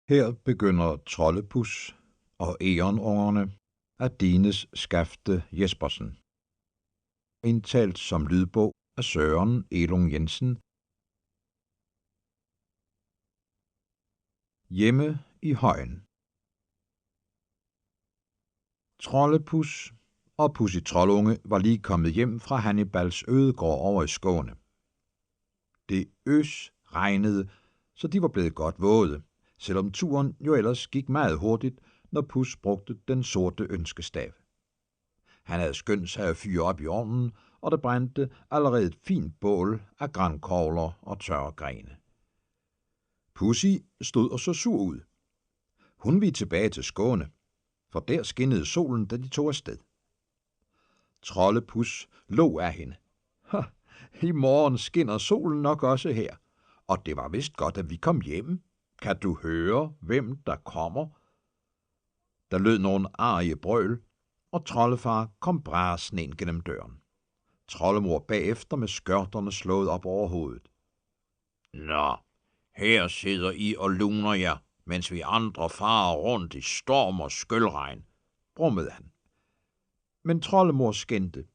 Her begynder Troldepus og Egerungerne af Dines Skafte Jespersen. Indtalt som lydbog af Søren Elung Jensen. Hjemme i højen. Troldepus og Pussy Troldunge var lige kommet hjem fra Hannibals ødegård over i Skåne. Det regnede, så de var blevet godt våde, selvom turen jo ellers gik meget hurtigt, når Pus brugte den sorte ønskestav. Han havde skyndt sig at fyre op i ovnen, og der brændte allerede et fint bål af grankogler og tørre grene. Pussy stod og så sur ud. Hun ville tilbage til Skåne, for der skinnede solen, da de tog afsted. Troldepus lå af hende. I morgen skinner solen nok også her, og det var vist godt, at vi kom hjem. Kan du høre, hvem der kommer? Der lød nogle arige brøl, og troldefar kom brasende ind gennem døren. Troldemor bagefter med skørterne slået op over hovedet. Nå, her sidder I og luner jer, mens vi andre farer rundt i storm og skyldregn, brummede han. Men troldemor skændte.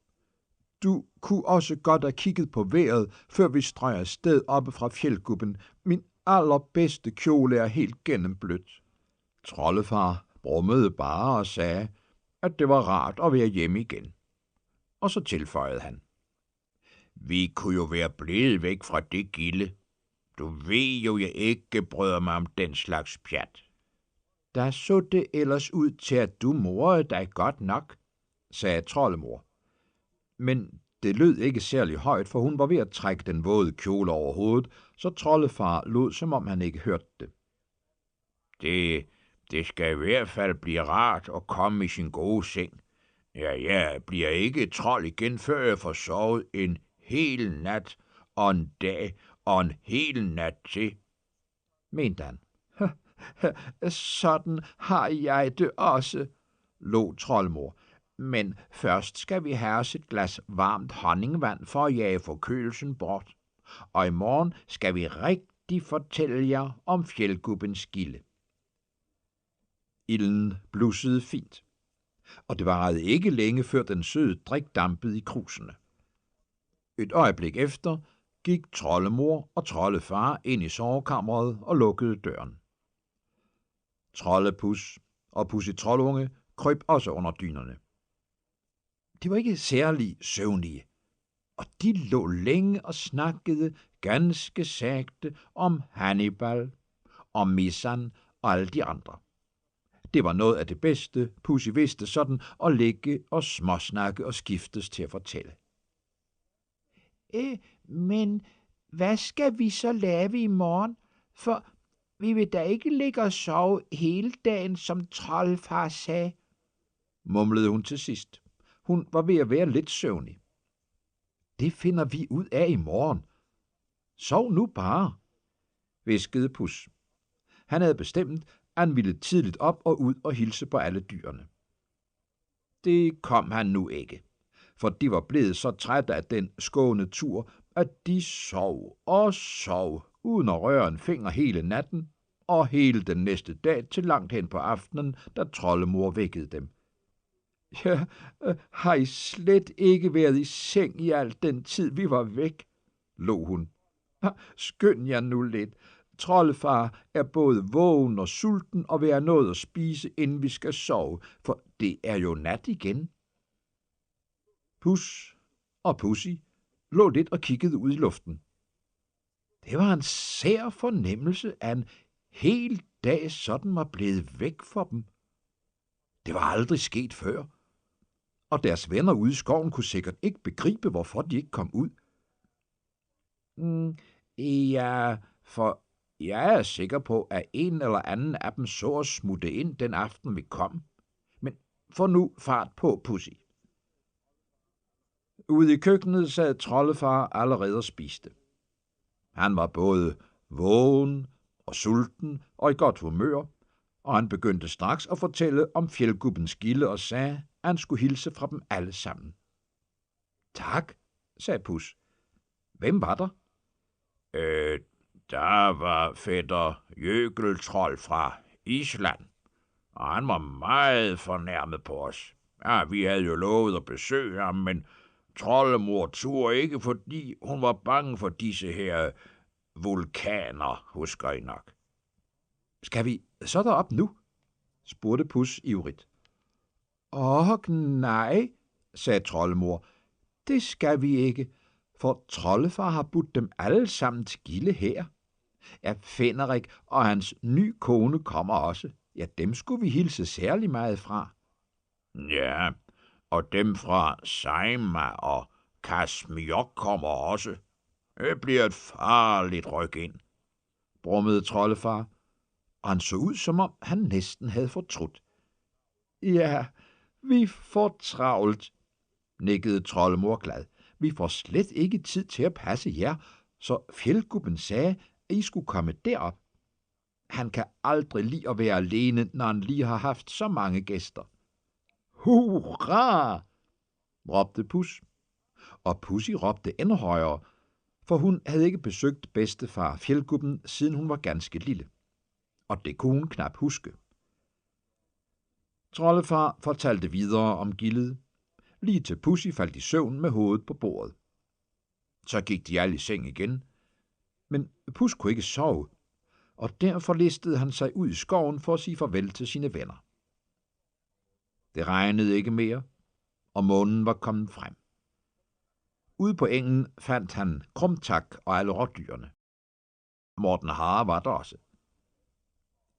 Du kunne også godt have kigget på vejret, før vi strøg afsted oppe fra fjeldgubben. Min allerbedste kjole er helt gennemblødt. Troldefar brummede bare og sagde, at det var rart at være hjemme igen. Og så tilføjede han. Vi kunne jo være blevet væk fra det gilde. Du ved jo, jeg ikke bryder mig om den slags pjat. Der så det ellers ud til, at du morede dig godt nok, sagde troldemor. Men det lød ikke særlig højt, for hun var ved at trække den våde kjole over hovedet, så troldefar lod, som om han ikke hørte det. Det skal i hvert fald blive rart at komme i sin gode seng. Ja, jeg bliver ikke trold igen, før jeg får sovet en hel nat og en dag og en hel nat til, mente han. Sådan har jeg det også, lå troldmor. Men først skal vi have os et glas varmt honningvand for at jage forkølelsen bort. Og i morgen skal vi rigtig fortælle jer om fjeldgubbens gilde. Ilden blussede fint, og det varede ikke længe, før den søde drik dampede i krusene. Et øjeblik efter gik troldemor og troldefar ind i sovekammeret og lukkede døren. Troldepus og Pussy Troldunge krøb også under dynerne. De var ikke særlig søvnige, og de lå længe og snakkede ganske sagte om Hannibal, om Missan og alle de andre. Det var noget af det bedste, Pussy vidste sådan, at ligge og småsnakke og skiftes til at fortælle. Men hvad skal vi så lave i morgen? For vi vil da ikke ligge og sove hele dagen, som troldfar sagde, mumlede hun til sidst. Hun var ved at være lidt søvnig. Det finder vi ud af i morgen. Sov nu bare, hviskede Pus. Han havde bestemt, at han ville tidligt op og ud og hilse på alle dyrene. Det kom han nu ikke, for de var blevet så trætte af den skåne tur, at de sov og sov, uden at røre en finger hele natten, og hele den næste dag til langt hen på aftenen, da troldemor vækkede dem. Ja, har I slet ikke været i seng i al den tid, vi var væk, lå hun. Skynd jer nu lidt. Troldefar er både vågen og sulten og vil have noget at spise, inden vi skal sove, for det er jo nat igen. Pus og Pussy lå lidt og kiggede ud i luften. Det var en sær fornemmelse, at en hel dag sådan var blevet væk for dem. Det var aldrig sket før, og deres venner ude i skoven kunne sikkert ikke begribe, hvorfor de ikke kom ud. Ja, for jeg er sikker på, at en eller anden af dem så at smutte ind den aften, vi kom. Men få nu fart på, Pussy. Ude i køkkenet sad troldefar allerede og spiste. Han var både vågen og sulten og i godt humør, og han begyndte straks at fortælle om fjeldgubbens gilde og sagde, at han skulle hilse fra dem alle sammen. Tak, sagde Pus. Hvem var der? Der var fætter Jøgeltrold fra Island, og han var meget fornærmet på os. Ja, vi havde jo lovet at besøge ham, men troldemor turde ikke, fordi hun var bange for disse her vulkaner, husker I nok. Skal vi så derop nu? Spurgte Pus ivrigt. Nej, sagde troldemor. Det skal vi ikke, for troldefar har budt dem alle sammen til gilde her. Ja, Fenrik og hans ny kone kommer også. Ja, dem skulle vi hilse særlig meget fra. Ja, og dem fra Saima og Kasmiok kommer også. Det bliver et farligt ryk ind, brummede troldefar, og han så ud, som om han næsten havde fortrudt. Ja, vi får travlt, nikkede troldemor glad. Vi får slet ikke tid til at passe jer, så fjeldgubben sagde, at I skulle komme derop. Han kan aldrig lide at være alene, når han lige har haft så mange gæster. Hurra! råbte Pus, og Pussy råbte endnu højere, for hun havde ikke besøgt bedstefar fjeldgubben, siden hun var ganske lille, og det kunne hun knap huske. Troldefar fortalte videre om gildet, lige til Pussy faldt i søvn med hovedet på bordet. Så gik de alle i seng igen, men Pus kunne ikke sove, og derfor listede han sig ud i skoven for at sige farvel til sine venner. Det regnede ikke mere, og månen var kommet frem. Ude på engen fandt han Krumtak og alle rådyrene. Morten Hare var der også.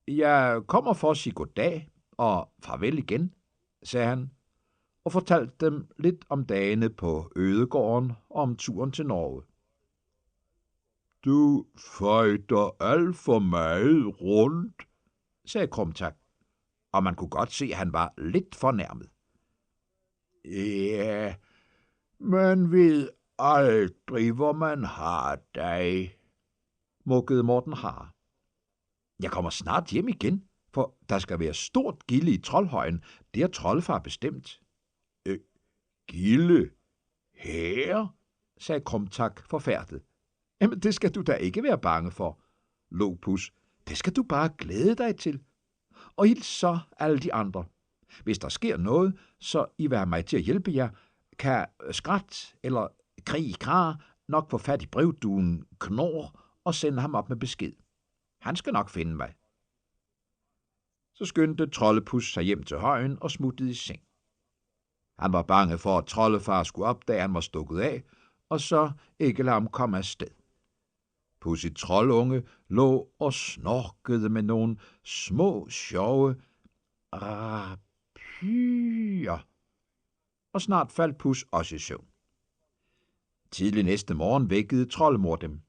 Jeg kommer for at sige goddag og farvel igen, sagde han, og fortalte dem lidt om dagene på Ødegården og om turen til Norge. Du fejder alt for meget rundt, sagde Krumtak, og man kunne godt se, at han var lidt fornærmet. Ja, man ved aldrig, hvor man har dig, mukkede Morten Hare. Jeg kommer snart hjem igen, for der skal være stort gilde i Troldhøjen. Det har troldefar bestemt. Gilde? Her? Sagde Krumtak forfærdet. Jamen, det skal du da ikke være bange for, lå Pus. Det skal du bare glæde dig til. Og hils så alle de andre. Hvis der sker noget, så I vil have mig til at hjælpe jer, kan Skrat eller Krig Krar nok få fat i brevduen Knor og sende ham op med besked. Han skal nok finde mig. Så skyndte Troldepus sig hjem til højen og smuttede i seng. Han var bange for, at troldefar skulle opdage, at han var stukket af, og så ikke lade ham komme afsted. Pussy troldunge lå og snorkede med nogle små, sjove rapyer, og snart faldt Pus også i søvn. Tidlig næste morgen vækkede troldemor dem.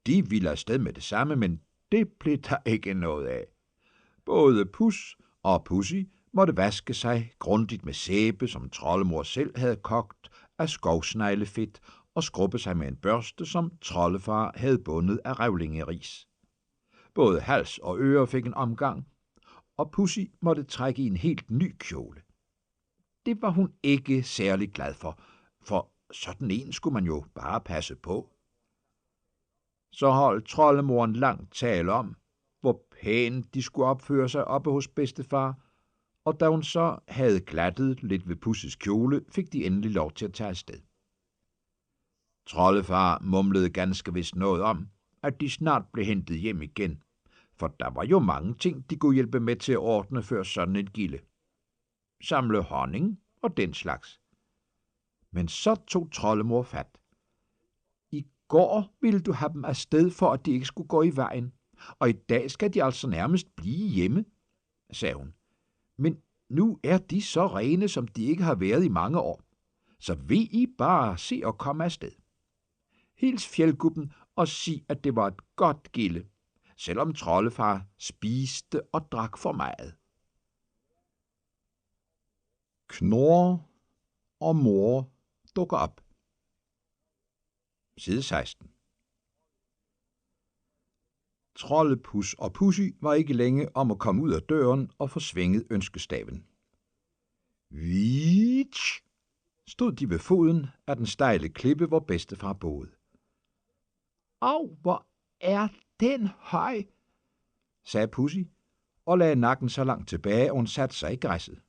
De ville afsted med det samme, men det blev der ikke noget af. Både Pus og Pussy måtte vaske sig grundigt med sæbe, som troldemor selv havde kogt af skovsneglefedt, og skrubbe sig med en børste, som troldefar havde bundet af revlingeris. Både hals og ører fik en omgang, og Pussy måtte trække i en helt ny kjole. Det var hun ikke særlig glad for sådan en skulle man jo bare passe på. Så holdt troldemoren langt tale om, hvor pænt de skulle opføre sig oppe hos bedstefar, og da hun så havde glattet lidt ved Pussys kjole, fik de endelig lov til at tage afsted. Troldefar mumlede ganske vist noget om, at de snart blev hentet hjem igen, for der var jo mange ting, de kunne hjælpe med til at ordne før sådan et gilde. Samle honning og den slags. Men så tog troldemor fat. I går ville du have dem afsted, for at de ikke skulle gå i vejen, og i dag skal de altså nærmest blive hjemme, sagde hun. Men nu er de så rene, som de ikke har været i mange år, så vil I bare se og komme afsted. Hils fjeldgubben og sig, at det var et godt gilde, selvom troldefar spiste og drak for meget. Knor og mor dukker op. Side 16. Troldepus og Pussy var ikke længe om at komme ud af døren og få svinget ønskestaven. Vitsch! Stod de ved foden af den stejle klippe, hvor bedstefar boede. Au, hvor er den høj, sagde Pussy, og lagde nakken så langt tilbage, at hun satte sig i græsset.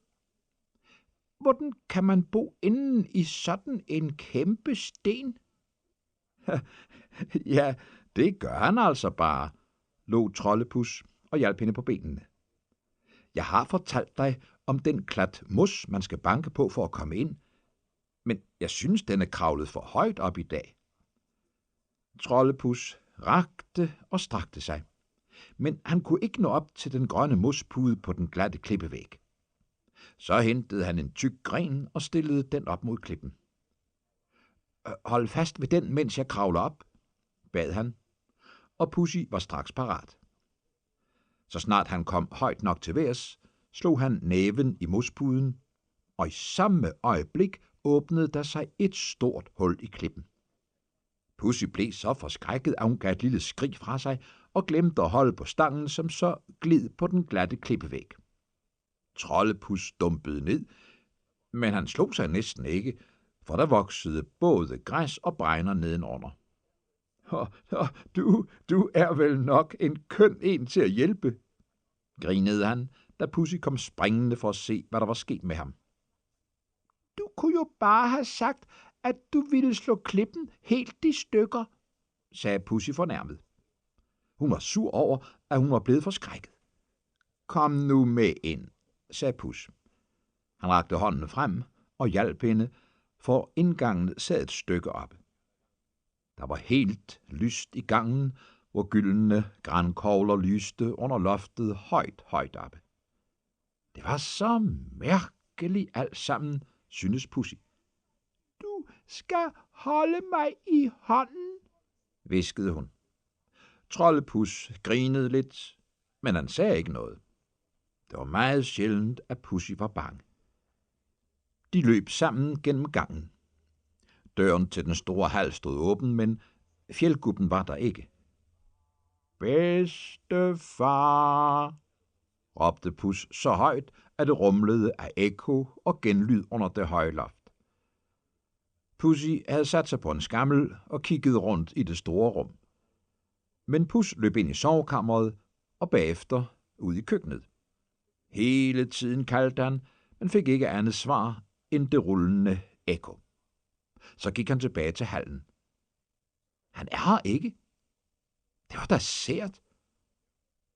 Hvordan kan man bo inden i sådan en kæmpe sten? Ja, det gør han altså bare, lå Troldepus og hjalp hende på benene. Jeg har fortalt dig om den klat mos, man skal banke på for at komme ind, men jeg synes, den er kravlet for højt op i dag. Troldepus rakte og strakte sig, men han kunne ikke nå op til den grønne mospude på den glatte klippevæg. Så hentede han en tyk gren og stillede den op mod klippen. Hold fast ved den, mens jeg kravler op, bad han, og Pussy var straks parat. Så snart han kom højt nok til værs, slog han næven i mospuden, og i samme øjeblik åbnede der sig et stort hul i klippen. Pussy blev så forskrækket, at hun gav et lille skrig fra sig og glemte at holde på stangen, som så gled på den glatte klippevæg. Troldepus dumpede ned, men han slog sig næsten ikke, for der voksede både græs og bregner nedenunder. Du er vel nok en køn en til at hjælpe, grinede han, da Pussy kom springende for at se, hvad der var sket med ham. Du kunne jo bare have sagt, at du ville slå klippen helt i stykker, sagde Pussy fornærmet. Hun var sur over, at hun var blevet forskrækket. Kom nu med ind, sagde Puss. Han rakte hånden frem og hjalp hende, for indgangen sad et stykke op. Der var helt lyst i gangen, hvor gyldne grankogler lyste under loftet højt oppe. Det var så mærkeligt alt sammen, syntes Pussy. Du skal holde mig i hånden, hviskede hun. Troldepus grinede lidt, men han sagde ikke noget. Det var meget sjældent, at Pussy var bange. De løb sammen gennem gangen. Døren til den store hal stod åben, men fjeldgubben var der ikke. Bedstefar, råbte Puss så højt, at det rumlede af ekko og genlyd under det høje loft. Pussy havde sat sig på en skammel og kiggede rundt i det store rum. Men Puss løb ind i sovekammeret og bagefter ud i køkkenet. Hele tiden kaldte han, men fik ikke andet svar end det rullende ekko. Så gik han tilbage til hallen. Han er her ikke. Det var da sært.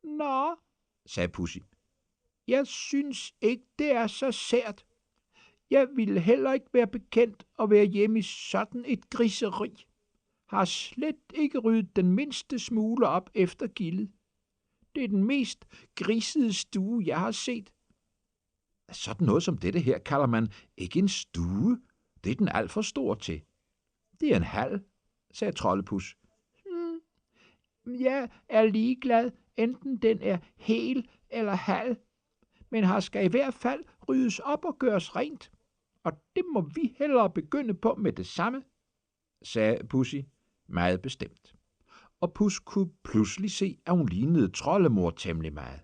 Nå, sagde Pussy. Jeg synes ikke, det er så sært. Jeg ville heller ikke være bekendt at være hjemme i sådan et griseri. Har slet ikke ryddet den mindste smule op efter gildet. Det er den mest grisede stue, jeg har set. Sådan noget som dette her kalder man ikke en stue. Det er den alt for stor til. Det er en hal, sagde Troldepus. Jeg er ligeglad, enten den er hel eller halv, men her skal i hvert fald ryddes op og gøres rent, og det må vi hellere begynde på med det samme, sagde Pussy meget bestemt. Og Puss kunne pludselig se, at hun lignede Troldemor temmelig meget.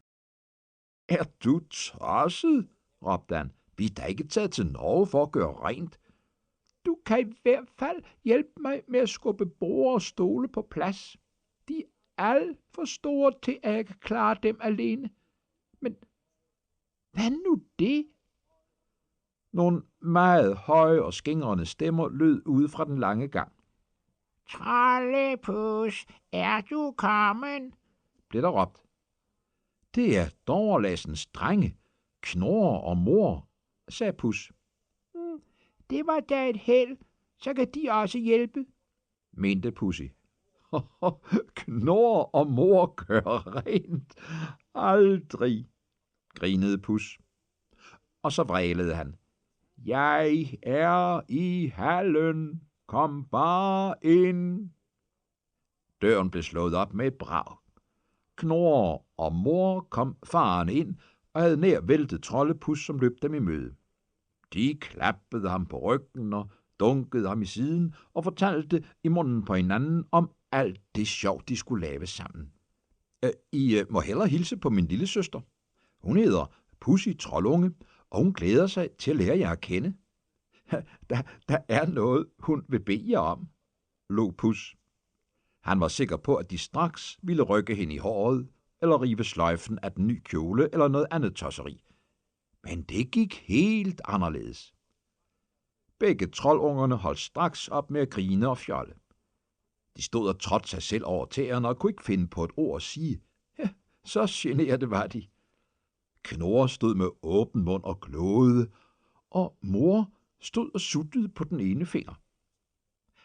Er du tosset? råbte han. Vi er da ikke taget til Norge for at gøre rent. Du kan i hvert fald hjælpe mig med at skubbe borde og stole på plads. De er alt for store til, at jeg kan klare dem alene. Men hvad nu det? Nogle meget høje og skingrende stemmer lød ude fra den lange gang. Troldepus, er du kommet? blev der råbt. Det er Dorlassens drenge, Knurrer og Mor, sagde Puss. Det var da et held, så kan de også hjælpe, mente Pussy. Knurrer og Mor gør rent. Aldrig, grinede Puss. Og så vrælede han. Jeg er i hallen. Kom bare ind. Døren blev slået op med et brag. Knurrer og Mor kom farende ind og havde nær væltet Troldepus, som løb dem i møde. De klappede ham på ryggen og dunkede ham i siden og fortalte i munden på hinanden om alt det sjov, de skulle lave sammen. I må hellere hilse på min lille søster. Hun hedder Pussy Troldunge, og hun glæder sig til at lære jer at kende. Der er noget, hun vil bede jer om, lå Puss. Han var sikker på, at de straks ville rykke hende i håret eller rive sløjfen af den nye kjole eller noget andet tosseri. Men det gik helt anderledes. Begge troldungerne holdt straks op med at grine og fjolle. De stod og trådte sig selv over tæerne og kunne ikke finde på et ord at sige. Ja, så generede var de. Knorre stod med åben mund og glåede, og mor stod og suttede på den ene finger.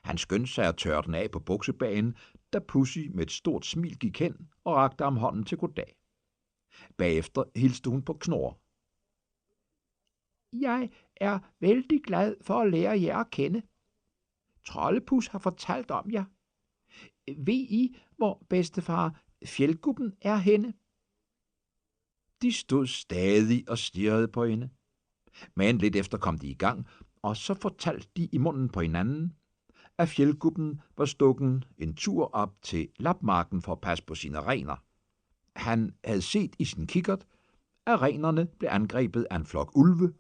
Han skyndte sig at tørre den af på buksebagen, da Pussy med et stort smil gik hen og rakte ham hånden til goddag. Bagefter hilste hun på Knorre. Jeg er vældig glad for at lære jer at kende. Trollepus har fortalt om jer. Ved I, hvor bedstefar Fjeldgubben er henne? De stod stadig og stirrede på hende. Men lidt efter kom de i gang, og så fortalte de i munden på hinanden, at Fjeldgubben var stukken en tur op til Lapmarken for at passe på sine rener. Han havde set i sin kikkert, at renerne blev angrebet af en flok ulve,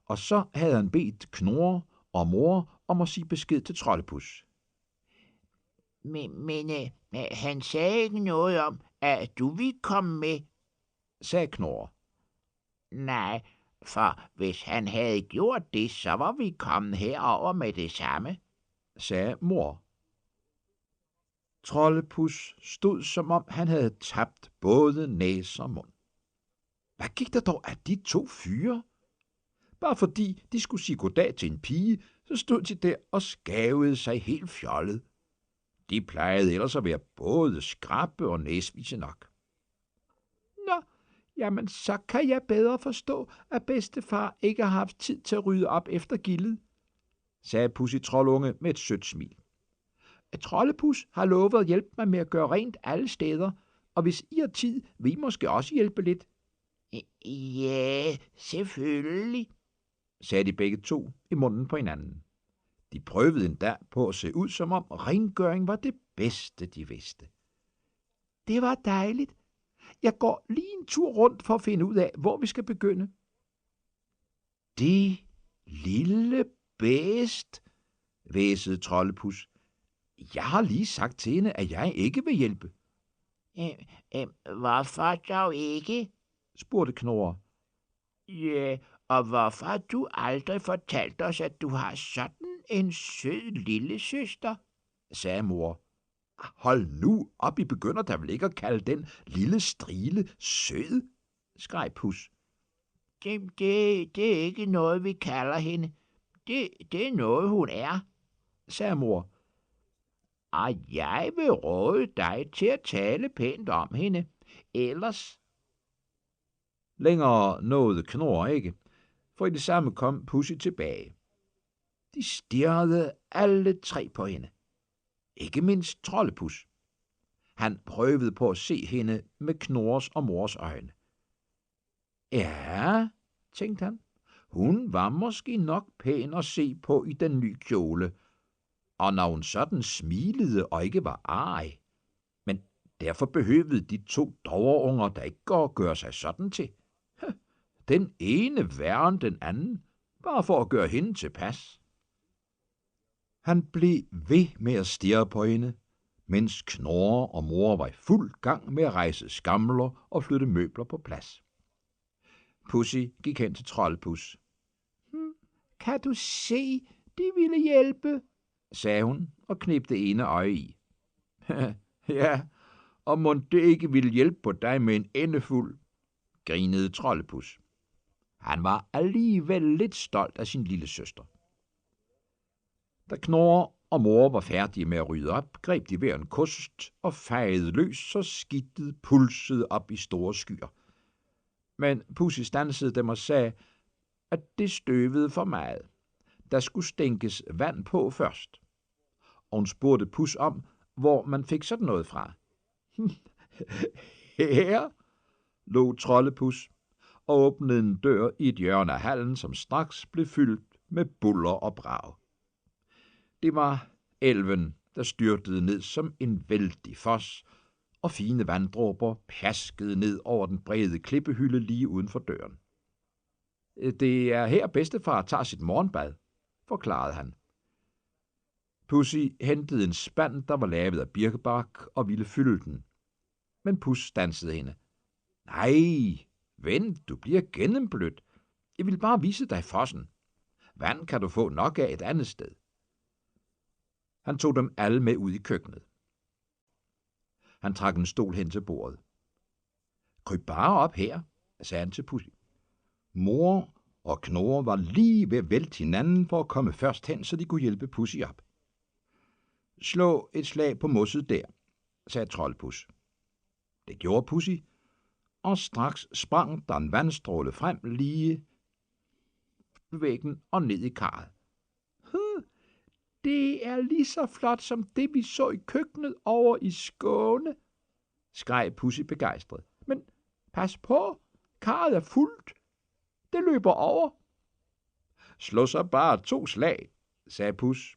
og så havde han bedt Knorre og mor om at sige besked til Trollepus. Men han sagde ikke noget om, at du ville komme med, sagde Knorre. Nej, for hvis han havde gjort det, så var vi kommet herover med det samme, sagde mor. Trollepus stod, som om han havde tabt både næse og mund. Hvad gik der dog af de to fyre? Bare fordi de skulle sige goddag til en pige, så stod de der og skævede sig helt fjollet. De plejede ellers at være både skrappe og næsvise nok. Nå, jamen så kan jeg bedre forstå, at bedstefar ikke har haft tid til at rydde op efter gildet, sagde Pussy Troldunge med et sødt smil. Trollepus har lovet at hjælpe mig med at gøre rent alle steder, og hvis I har tid, vil I måske også hjælpe lidt. Ja, selvfølgelig, sagde de begge to i munden på hinanden. De prøvede endda på at se ud, som om rengøring var det bedste, de vidste. Det var dejligt. Jeg går lige en tur rundt for at finde ud af, hvor vi skal begynde. Det lille bedst, hvæsede Trollepus. Jeg har lige sagt til hende, at jeg ikke vil hjælpe. Hvorfor dog ikke? Spurgte Knorre. Ja, og hvorfor har du aldrig fortalt os, at du har sådan en sød lille søster? Sagde mor. Hold nu op, I begynder da vel ikke at kalde den lille strile sød, skreg Pus. Det er ikke noget, vi kalder hende. Det er noget, hun er, sagde mor. Og jeg vil råde dig til at tale pænt om hende. Ellers... Længere nåede Knorre ikke, for i det samme kom Pussy tilbage. De stirrede alle tre på hende. Ikke mindst Trollepus. Han prøvede på at se hende med Knorres og mors øjne. Ja, tænkte han, hun var måske nok pæn at se på i den nye kjole, og når hun sådan smilede og ikke var arg. Men derfor behøvede de to doverunger da ikke at gøre sig sådan til. Den ene værre end den anden, bare for at gøre hende tilpas. Han blev ved med at stirre på hende, mens Knorre og mor var i fuld gang med at rejse skamler og flytte møbler på plads. Pussy gik hen til Troldpus. Kan du se, de ville hjælpe, sagde hun og kneb det ene øje i. Ja, og mon det ikke ville hjælpe på dig med en endefuld, grinede Troldpus. Han var alligevel lidt stolt af sin lille søster. Da Knorre og mor var færdige med at rydde op, greb de hver en kost og fejede løs, så skidtet pulsede op i store skyer. Men Pussy stansede dem og sagde, at det støvede for meget. Der skulle stænkes vand på først. Og hun spurgte Pus om, hvor man fik sådan noget fra. Her, lå Trollepus og åbnede en dør i et hjørne af hallen, som straks blev fyldt med buller og brag. Det var elven, der styrtede ned som en vældig fos, og fine vanddråber pjaskede ned over den brede klippehylde lige uden for døren. Det er her bedstefar tager sit morgenbad, forklarede han. Pussy hentede en spand, der var lavet af birkebark, og ville fylde den. Men Pus standsede hende. Nej, vent, du bliver gennemblødt. Jeg vil bare vise dig fossen. Vand kan du få nok af et andet sted. Han tog dem alle med ud i køkkenet. Han trak en stol hen til bordet. Kryb bare op her, sagde han til Pussy. Mor og Knurre var lige ved at vælte hinanden for at komme først hen, så de kunne hjælpe Pussy op. Slå et slag på mosset der, sagde Troldpus. Det gjorde Pussy, og straks sprang der en vandstråle frem lige ved væggen og ned i karret. Det er lige så flot som det, vi så i køkkenet over i Skåne, skreg Pussy begejstret. Men pas på, karret er fuldt. Det løber over. Slå så bare 2 slag, sagde Pus,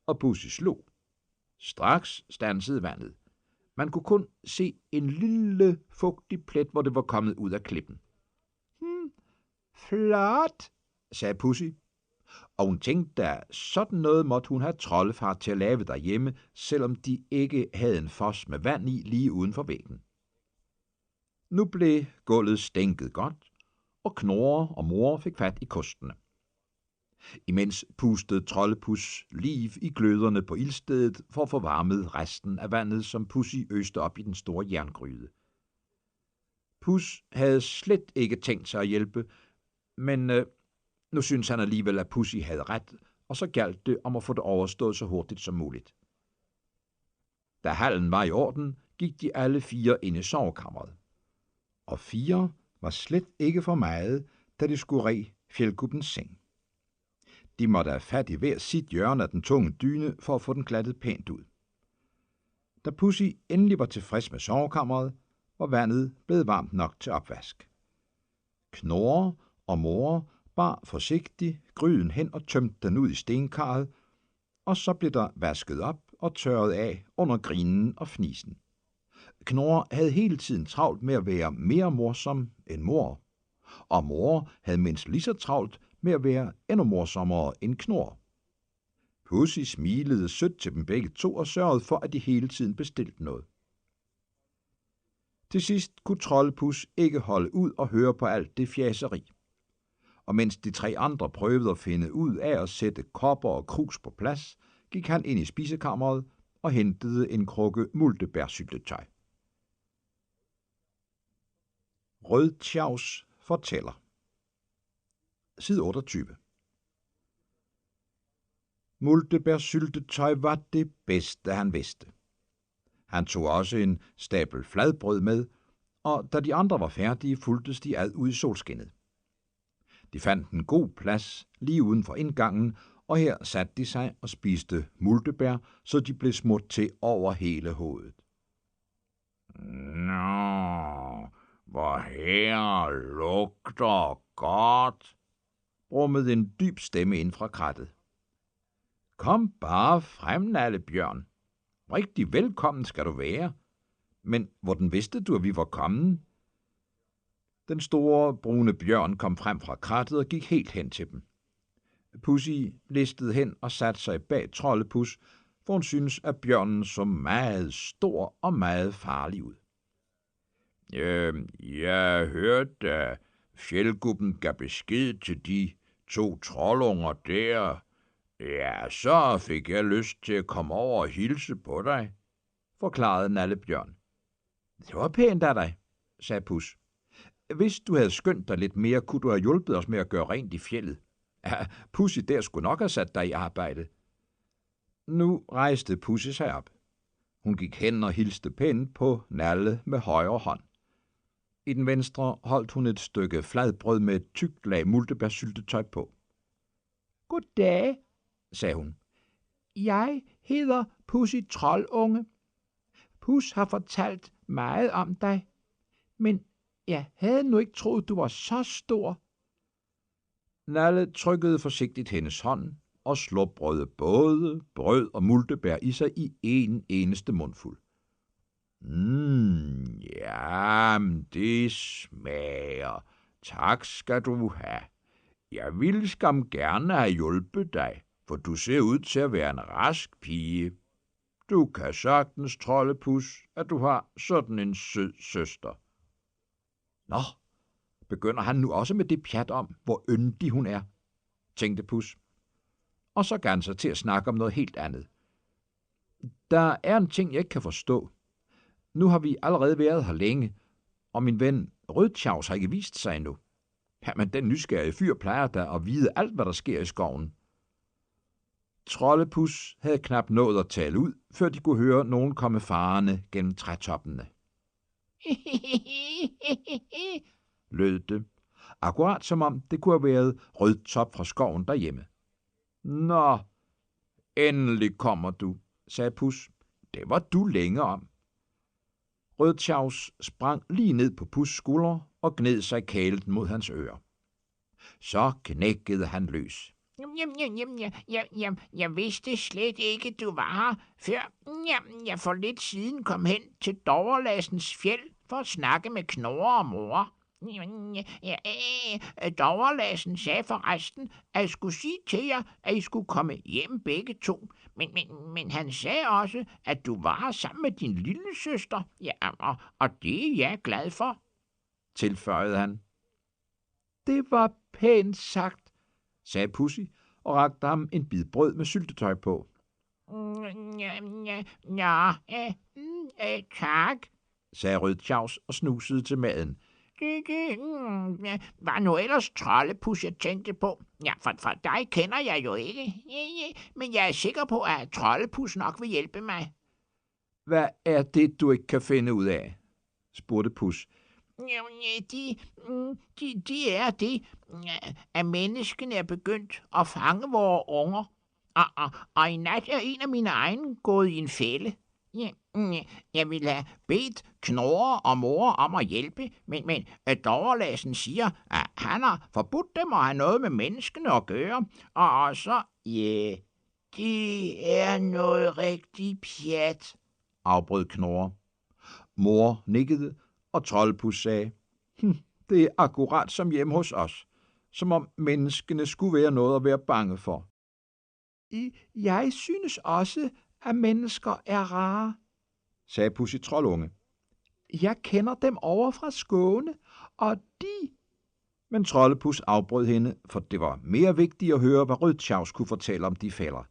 og Pussy slog. Straks standsede vandet. Man kunne kun se en lille fugtig plet, hvor det var kommet ud af klippen. Flot, sagde Pussy, og hun tænkte, at sådan noget måtte hun have troldefar til at lave derhjemme, selvom de ikke havde en fos med vand i lige uden for væggen. Nu blev gulvet stænket godt, og Knurre og mor fik fat i kostene. Imens pustede Troldepus liv i gløderne på ildstedet for at få varmet resten af vandet, som Pussy øste op i den store jerngryde. Pus havde slet ikke tænkt sig at hjælpe, men nu syntes han alligevel, at Pussy havde ret, og så gjaldt det om at få det overstået så hurtigt som muligt. Da hallen var i orden, gik de alle 4 ind i sovekammeret. Og 4 var slet ikke for meget, da de skulle re Fjeldgubbens seng. De måtte have fat i hver sit hjørne af den tunge dyne for at få den glattet pænt ud. Da Pussy endelig var tilfreds med sovekammeret, var vandet blevet varmt nok til opvask. Knurre og mor bar forsigtigt gryden hen og tømte den ud i stenkarret, og så blev der vasket op og tørret af under grinen og fnisen. Knurre havde hele tiden travlt med at være mere morsom end mor, og mor havde mindst lige så travlt med at være endnu morsommere end Knurre. Pussy smilede sødt til dem begge to og sørgede for, at de hele tiden bestilte noget. Til sidst kunne Troldepus ikke holde ud og høre på alt det fjaseri. Og mens de 3 andre prøvede at finde ud af at sætte kopper og krus på plads, gik han ind i spisekammeret og hentede en krukke multebærsyltetøj. Rødtjavs fortæller. Side 28. Multebærsyltetøj var det bedste, han vidste. Han tog også en stabel fladbrød med, og da de andre var færdige, fulgtes de ad ud i solskinnet. De fandt en god plads lige uden for indgangen, og her satte de sig og spiste multebær, så de blev smurt til over hele hovedet. Nå, hvor her lugter godt, brummede en dyb stemme ind fra krattet. Kom bare frem, Nallebjørn. Rigtig velkommen skal du være. Men hvordan vidste du, at vi var kommet? Den store brune bjørn kom frem fra krattet og gik helt hen til dem. Pussy listede hen og satte sig bag Troldepus, for hun syntes, at bjørnen så meget stor og meget farlig ud. Jeg hørte, at Fjeldgubben gav besked til de 2 troldunger der. Ja, så fik jeg lyst til at komme over og hilse på dig, forklarede Nallebjørn. Det var pænt af dig, sagde Pus. Hvis du havde skyndt dig lidt mere, kunne du have hjulpet os med at gøre rent i fjeldet. Ja, Pussy der skulle nok have sat dig i arbejde. Nu rejste Pussy sig op. Hun gik hen og hilste pænt på Nalle med højre hånd. I den venstre holdt hun et stykke fladbrød med et tykt lag multebærsyltetøj på. Goddag, sagde hun. Jeg hedder Pussy Troldunge. Pus har fortalt meget om dig, men jeg havde nu ikke troet, du var så stor. Nalle trykkede forsigtigt hendes hånd og slurpede både brød og multebær i sig i en eneste mundfuld. Ja, det smager. Tak skal du have. Jeg ville skam gerne have hjulpet dig, for du ser ud til at være en rask pige. Du kan sagtens, Troldepus, at du har sådan en sød søster. Nå, begynder han nu også med det pjat om, hvor yndig hun er, tænkte Pus. Og så gav han sig til at snakke om noget helt andet. Der er en ting, jeg ikke kan forstå. Nu har vi allerede været her længe, og min ven Rødtjavs har ikke vist sig endnu. Jamen, den nysgerrige fyr plejer da at vide alt, hvad der sker i skoven. Trollepus havde knap nået at tale ud, før de kunne høre nogen komme farende gennem trætoppene. Lød det, akkurat som om det kunne have været Rødtop fra skoven derhjemme. Nå, endelig kommer du, sagde Pus. Det var du længe om. Rødtjavs sprang lige ned på Pus' skuldre og gned sig kælet mod hans ører. Så knækkede han løs. Jeg vidste slet ikke, du var her, før jeg for lidt siden kom hen til Doverlassens fjeld for at snakke med Knorre og mor. Doverlassen sagde forresten, at jeg skulle sige til jer, at I skulle komme hjem begge to. Men han sagde også, at du var her sammen med din lille søster. Ja, og det er jeg glad for, tilføjede han. Det var pænt sagt, sagde Pussy og rakte ham en bid brød med syltetøj på. Tak, sagde Rødtjavs og snusede til maden. Det var nu ellers Trollepus, jeg tænkte på. Ja, for dig kender jeg jo ikke. Men jeg er sikker på, at Trollepus nok vil hjælpe mig. Hvad er det, du ikke kan finde ud af? Spurgte Pus. De er det, at menneskene er begyndt at fange vores unger. Og i nat er en af mine egne gået i en fælde. Jeg ville have bedt Knorre og mor om at hjælpe, men Doverlassen siger, at han har forbudt dem at have noget med menneskene at gøre. Og så, det er noget rigtig pjat, afbrød Knorre. Mor nikkede, og Troldpus sagde, det er akkurat som hjemme hos os, som om menneskene skulle være noget at være bange for. Jeg synes også, at mennesker er rare, sagde Pussy Troldunge. Jeg kender dem over fra Skåne, og de... Men Trollepus afbrød hende, for det var mere vigtigt at høre, hvad Rødtjavs kunne fortælle om de fælder.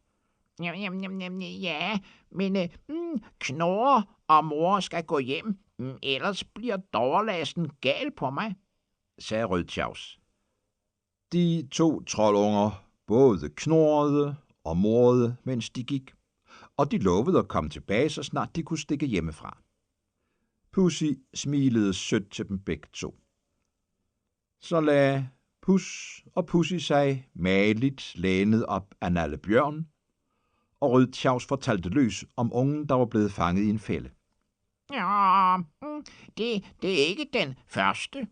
Ja, men Knorre og mor skal gå hjem, ellers bliver Doverlassen gal på mig, sagde Rødtjavs. De 2 troldunger både knorrede og morede, mens de gik, og de lovede at komme tilbage, så snart de kunne stikke hjemmefra. Pussy smilede sødt til dem begge 2. Så lagde Pus og Pussy sig mageligt lænet op af Nallebjørn, og Rødtjavs fortalte løs om ungen, der var blevet fanget i en fælde. Ja, det er ikke den første,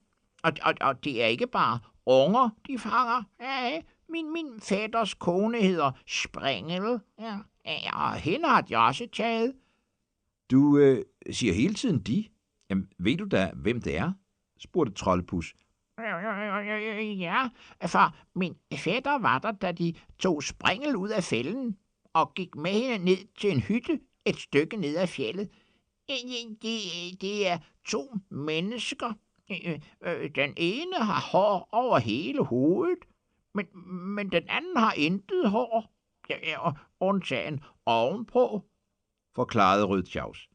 og det er ikke bare unger, de fanger. Ja, min fætters kone hedder Springel, ja, og hende har de også taget. Du siger hele tiden de. Jamen, ved du da, hvem det er? Spurgte Troldpus. Ja, for min fætter var der, da de tog Springel ud af fælden og gik med hende ned til en hytte et stykke ned ad fjeldet. Det er 2 mennesker. Den ene har hår over hele hovedet, men den anden har intet hår, undtagen ovenpå, forklarede Rødtjavs.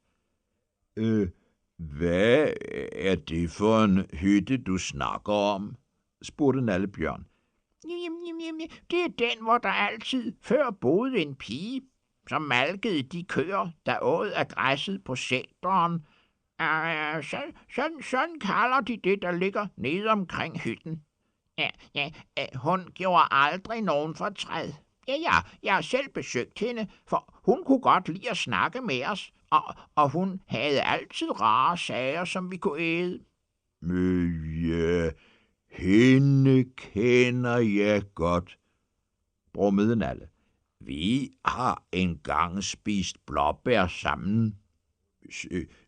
Hvad er det for en hytte, du snakker om? Spurgte Nallebjørn. Det er den, hvor der altid før boede en pige, som malkede de køer, der åd af græsset på sæteren. Sådan kalder de det, der ligger nede omkring hytten. Hun gjorde aldrig nogen fortræd. Jeg har selv besøgt hende, for hun kunne godt lide at snakke med os, og hun havde altid rare sager, som vi kunne æde. Ja, hende kender jeg godt, brummede Nalle. Vi har engang spist blåbær sammen.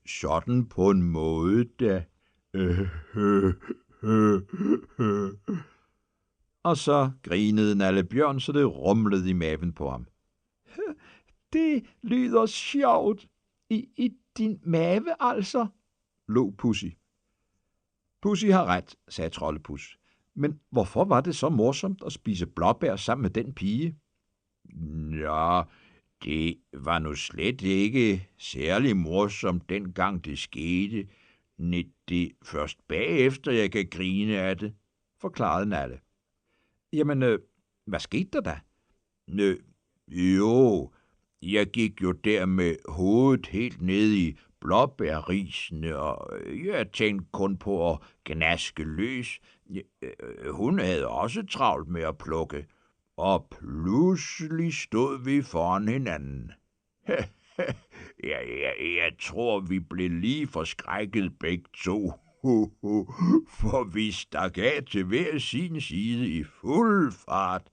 Sådan på en måde, da. Og så grinede Nallebjørn, så det rumlede i maven på ham. Det lyder sjovt. I din mave altså, lå Pussy. Pussy har ret, sagde Trollepus. Men hvorfor var det så morsomt at spise blåbær sammen med den pige? Ja, det var nu slet ikke særlig morsomt, dengang det skete. Det først bagefter, jeg kan grine af det, forklarede Nalle. Jamen, hvad skete der da? Jo, jeg gik jo der med hovedet helt ned i blåbærrisene, og jeg tænkte kun på at gnaske løs. Hun havde også travlt med at plukke, og pludselig stod vi foran hinanden. Jeg tror, vi blev lige forskrækket begge to, for vi stak af til hver sin side i fuld fart,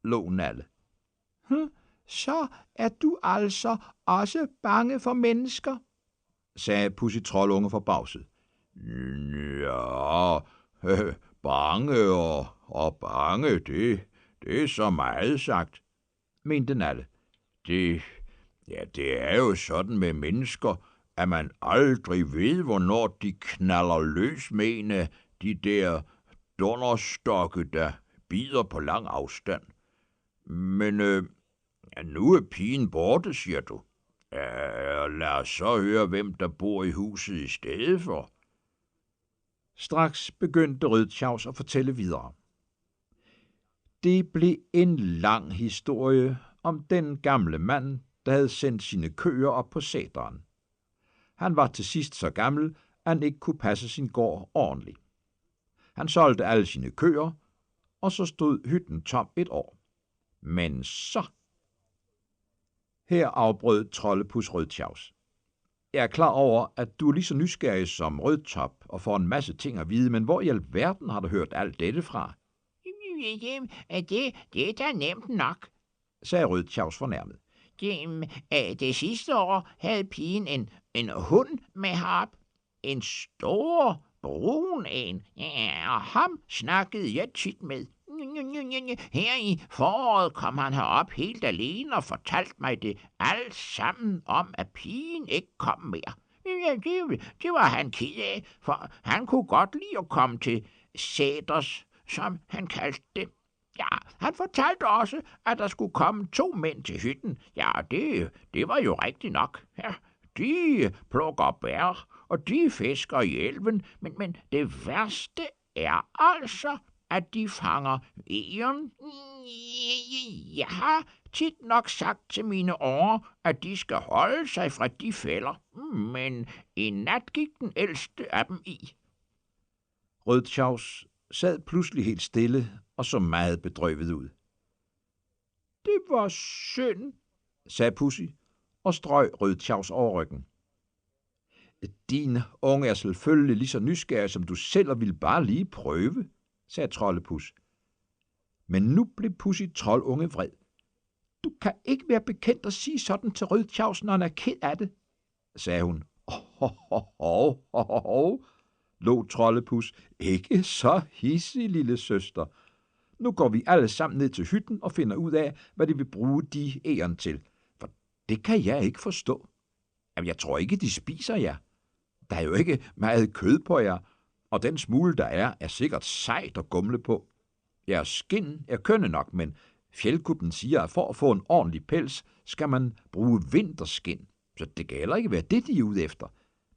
lå Nalle. Så er du altså også bange for mennesker, sagde Pussy Troldunge forbavset. Ja, bange og bange, det er så meget sagt, mente Nalle. Det er jo sådan med mennesker, at man aldrig ved, hvornår de knaller løs med en af de der dunderstokke, der bider på lang afstand. Men nu er pigen borte, siger du. Lad os så høre, hvem der bor i huset i stedet for. Straks begyndte Rødtjavs at fortælle videre. Det blev en lang historie om den gamle mand, der havde sendt sine køer op på sæteren. Han var til sidst så gammel, at han ikke kunne passe sin gård ordentligt. Han solgte alle sine køer, og så stod hytten tom et år. Men så... Her afbrød Trollepus Rødtjavs. Jeg er klar over, at du er lige så nysgerrig som Rødtop og får en masse ting at vide, men hvor i alverden har du hørt alt dette fra? Det er da nemt nok, sagde Rødtjavs fornærmet. Det sidste år havde pigen en hund med herop. En stor, brun en. Ja, og ham snakkede jeg tit med. Her i foråret kom han herop helt alene og fortalte mig det alt sammen om, at pigen ikke kom mere. Det var han ked af, for han kunne godt lide at komme til sæters, som han kaldte det. Ja, han fortalte også, at der skulle komme 2 mænd til hytten. Ja, det var jo rigtigt nok. Ja, de plukker bær, og de fisker i elven, men det værste er altså, at de fanger egern. Jeg har tit nok sagt til mine årer, at de skal holde sig fra de fælder, men i nat gik den ældste af dem i. Rødtjavs sad pludselig helt stille og så meget bedrøvet ud. Det var synd, sagde Pussy og strøg Rødtjavs over ryggen. Din unge er selvfølgelig lige så nysgerrig som du selv og ville bare lige prøve, sagde Trollepus. Men nu blev Pussy Troldunge vred. Du kan ikke være bekendt at sige sådan til Rødtjavs, når han er ked af det, sagde hun. Lå Trollepus. Ikke så hissig, lille søster. Nu går vi alle sammen ned til hytten og finder ud af, hvad de vil bruge de egern til. For det kan jeg ikke forstå. Jamen, jeg tror ikke, de spiser jer. Der er jo ikke meget kød på jer, og den smule, der er sikkert sejt at gumle på. Jeres skind er kønne nok, men fjeldkuppen siger, at for at få en ordentlig pels, skal man bruge vinterskind. Så det kan heller ikke være det, de er ude efter.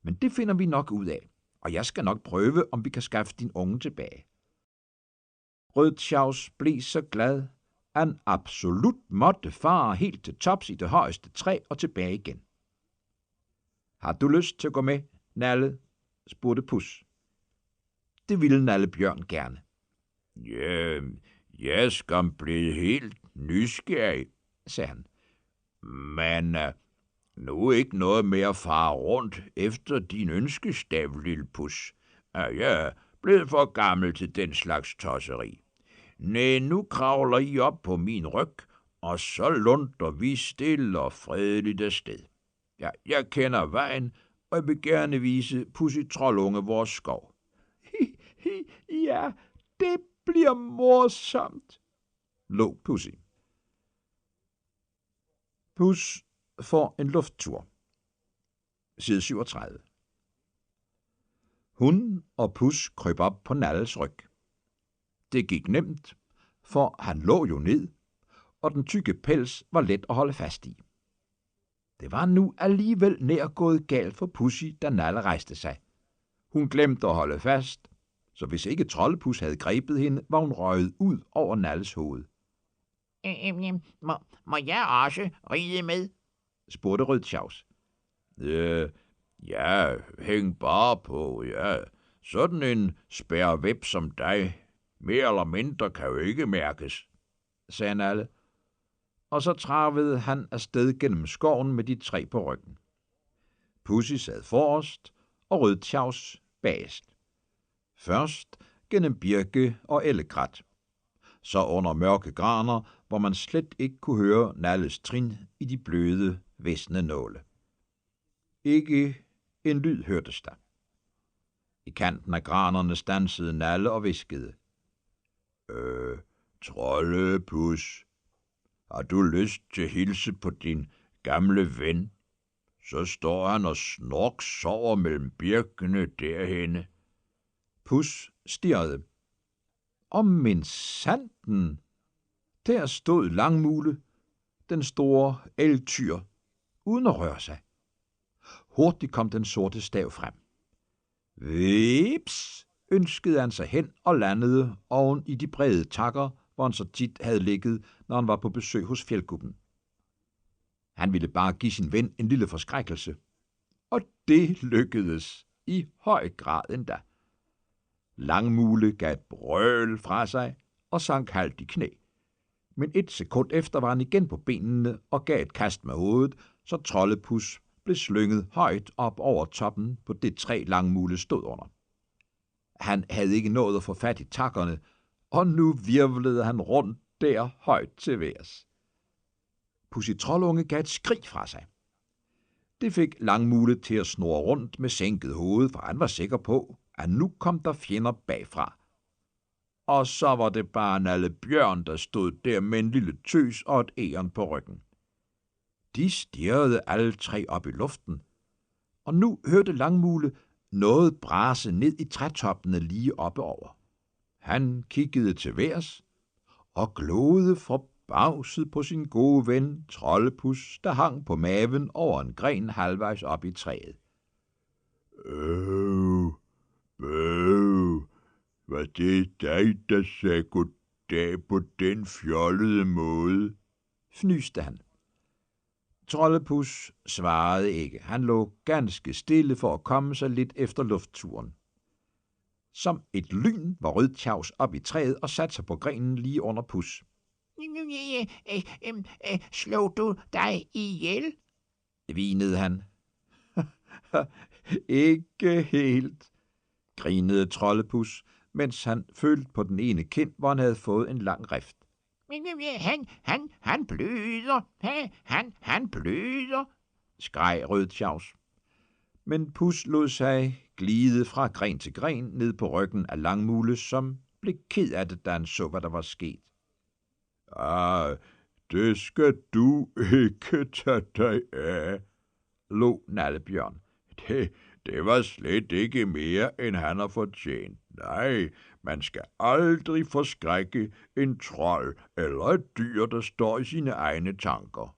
Men det finder vi nok ud af, og jeg skal nok prøve, om vi kan skaffe din unge tilbage. Rødtjavs blev så glad, at han absolut måtte fare helt til tops i det højeste træ og tilbage igen. Har du lyst til at gå med, Nalle? Spurgte Pus. Det ville Nalle Bjørn gerne. Ja, jeg skal blive helt nysgerrig, sagde han. Men nu ikke noget med at fare rundt efter din ønskestav, lille Pus. Jeg er blevet for gammel til den slags tosseri. Næh, nu kravler I op på min ryg, og så lunder vi stille og fredeligt afsted. Ja, jeg kender vejen, og jeg vil gerne vise Pussy Troldunge vores skov. Ja, det bliver morsomt, lå Pussy. Pus får en lufttur. Side 37. Hun og Pus krøb op på Nalles ryg. Det gik nemt, for han lå jo ned, og den tykke pels var let at holde fast i. Det var nu alligevel nær gået galt for Pussy, da Nalle rejste sig. Hun glemte at holde fast, så hvis ikke Trollepus havde grebet hende, var hun røget ud over Nalles hoved. Må jeg også ride med? Spurgte Rødtjavs. Ja, hæng bare på, ja. Sådan en spærrevæb som dig, mere eller mindre kan jo ikke mærkes, sagde Nalle, og så travede han afsted gennem skoven med de 3 på ryggen. Pussy sad forrest, og Rødtjavs bagest. Først gennem birke og ellekrat, så under mørke graner, hvor man slet ikke kunne høre Nalles trin i de bløde, visne nåle. Ikke en lyd hørtes der. I kanten af granerne stansede Nalle og hviskede. Trollepus, har du lyst til at hilse på din gamle ven? Så står han og sover mellem birkene derhenne. Pus stirrede. Og minsanden, der stod Langmule, den store elgtyr, uden at røre sig. Hurtigt kom den sorte stav frem. Vips, ønskede han sig hen og landede oven i de brede takker, hvor han så tit havde ligget, når han var på besøg hos fjeldgubben. Han ville bare give sin ven en lille forskrækkelse, og det lykkedes i høj grad endda. Langmule gav et brøl fra sig og sank halvt i knæ. Men 1 sekund efter var han igen på benene og gav et kast med hovedet, så Trollepus blev slynget højt op over toppen på det træ, Langmule stod under. Han havde ikke nået at få fat i takkerne, og nu virvlede han rundt der højt til værs. Pussy Troldunge gav et skrig fra sig. Det fik Langmule til at snurre rundt med sænket hoved, for han var sikker på, at nu kom der fjender bagfra. Og så var det bare Nalle Bjørn, der stod der med en lille tøs og et egern på ryggen. De stirrede alle 3 op i luften, og nu hørte Langmule noget brase ned i trætoppene lige oppe over. Han kiggede til værs og glodede forbavset på sin gode ven Trollepus, der hang på maven over en gren halvvejs op i træet. Var det dig, der sagde goddag på den fjollede måde? Fnyste han. Trollepus svarede ikke. Han lå ganske stille for at komme sig lidt efter luftturen. Som et lyn var Rødtjavs op i træet og satte sig på grenen lige under Pus. Slog du dig ihjel? Hvinede han. Ikke helt, grinede Trollepus, mens han følte på den ene kind, hvor han havde fået en lang rift. Han bløder, han bløder, skreg Rødtjavs. Men Pus lod sig glide fra gren til gren ned på ryggen af Langmule, som blev ked af det, da han så, hvad der var sket. Det skal du ikke tage dig af, lå Nallebjørn. Det var slet ikke mere, end han har fortjent. Nej, man skal aldrig forskrække en trold eller et dyr, der står i sine egne tanker.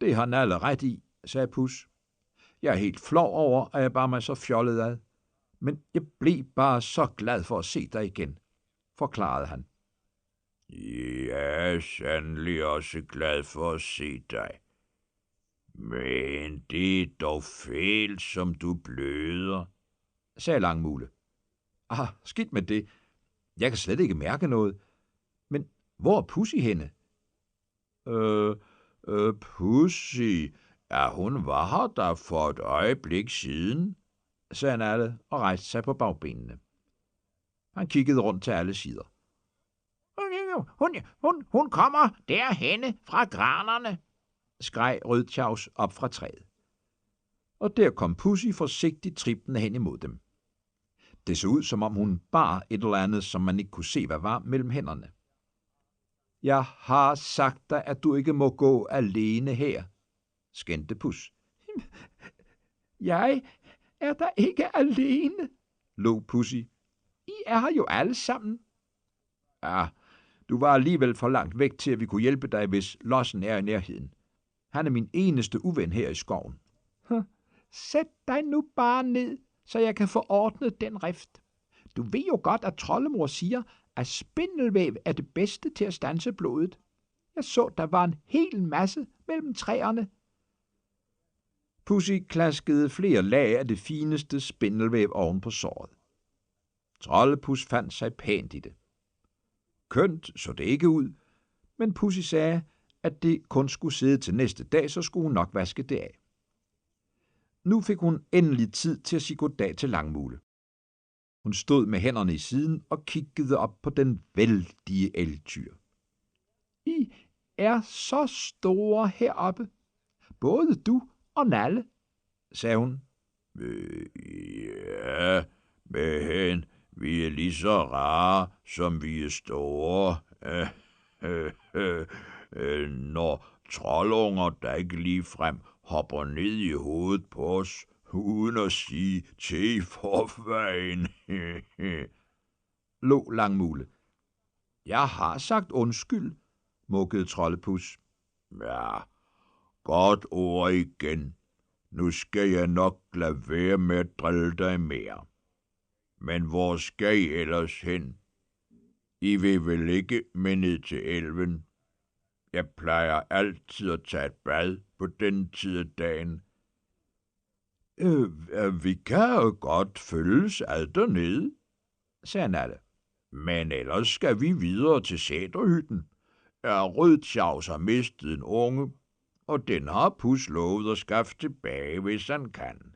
Det har Nalle ret i, sagde Pus. Jeg er helt flov over, at jeg bare mig så fjollet ad. Men jeg blev bare så glad for at se dig igen, forklarede han. Jeg er sandelig også glad for at se dig. Men det er dog fælt, som du bløder, sagde Langmule. Skidt med det. Jeg kan slet ikke mærke noget. Men hvor er Pussy henne? Pussy, hun var her der for et øjeblik siden, sagde Nalle og rejste sig på bagbenene. Han kiggede rundt til alle sider. Hun kommer derhenne fra granerne, skreg Rødtjavs op fra træet. Og der kom Pussy forsigtigt trippende hen imod dem. Det så ud, som om hun bar et eller andet, som man ikke kunne se, hvad var mellem hænderne. Jeg har sagt dig, at du ikke må gå alene her, skændte Pus. Jeg er der ikke alene, lå Pussy. I er her jo alle sammen. Ja, du var alligevel for langt væk til, at vi kunne hjælpe dig, hvis lossen er i nærheden. Han er min eneste uven her i skoven. Sæt dig nu bare ned, så jeg kan få ordnet den rift. Du ved jo godt, at troldemor siger, at spindelvæv er det bedste til at standse blodet. Jeg så, der var en hel masse mellem træerne. Pussy klaskede flere lag af det fineste spindelvæv oven på såret. Trollepus fandt sig pænt i det. Kønt så det ikke ud, men Pussy sagde, at det kun skulle sidde til næste dag, så skulle hun nok vaske det af. Nu fik hun endelig tid til at sige goddag til Langmule. Hun stod med hænderne i siden og kiggede op på den vældige elgtyr. I er så store heroppe, både du og Nalle, sagde hun. Ja, men vi er lige så rare, som vi er store. Når troldunger, der ikke ligefrem hopper ned i hovedet på os, uden at sige til i forvejen, lå Langmule. Jeg har sagt undskyld, mukkede Trollepus. Ja, godt ord igen. Nu skal jeg nok lade være med at drille dig mere. Men hvor skal I ellers hen? I vil vel ikke med ned til elven? Jeg plejer altid at tage et bad på den tid af dagen. Vi kan jo godt følges ad dernede, sagde Nalle. Men ellers skal vi videre til sæterhytten. Rødtjavs har mistet en unge, og den har Pus lovet at skaffe tilbage, hvis han kan.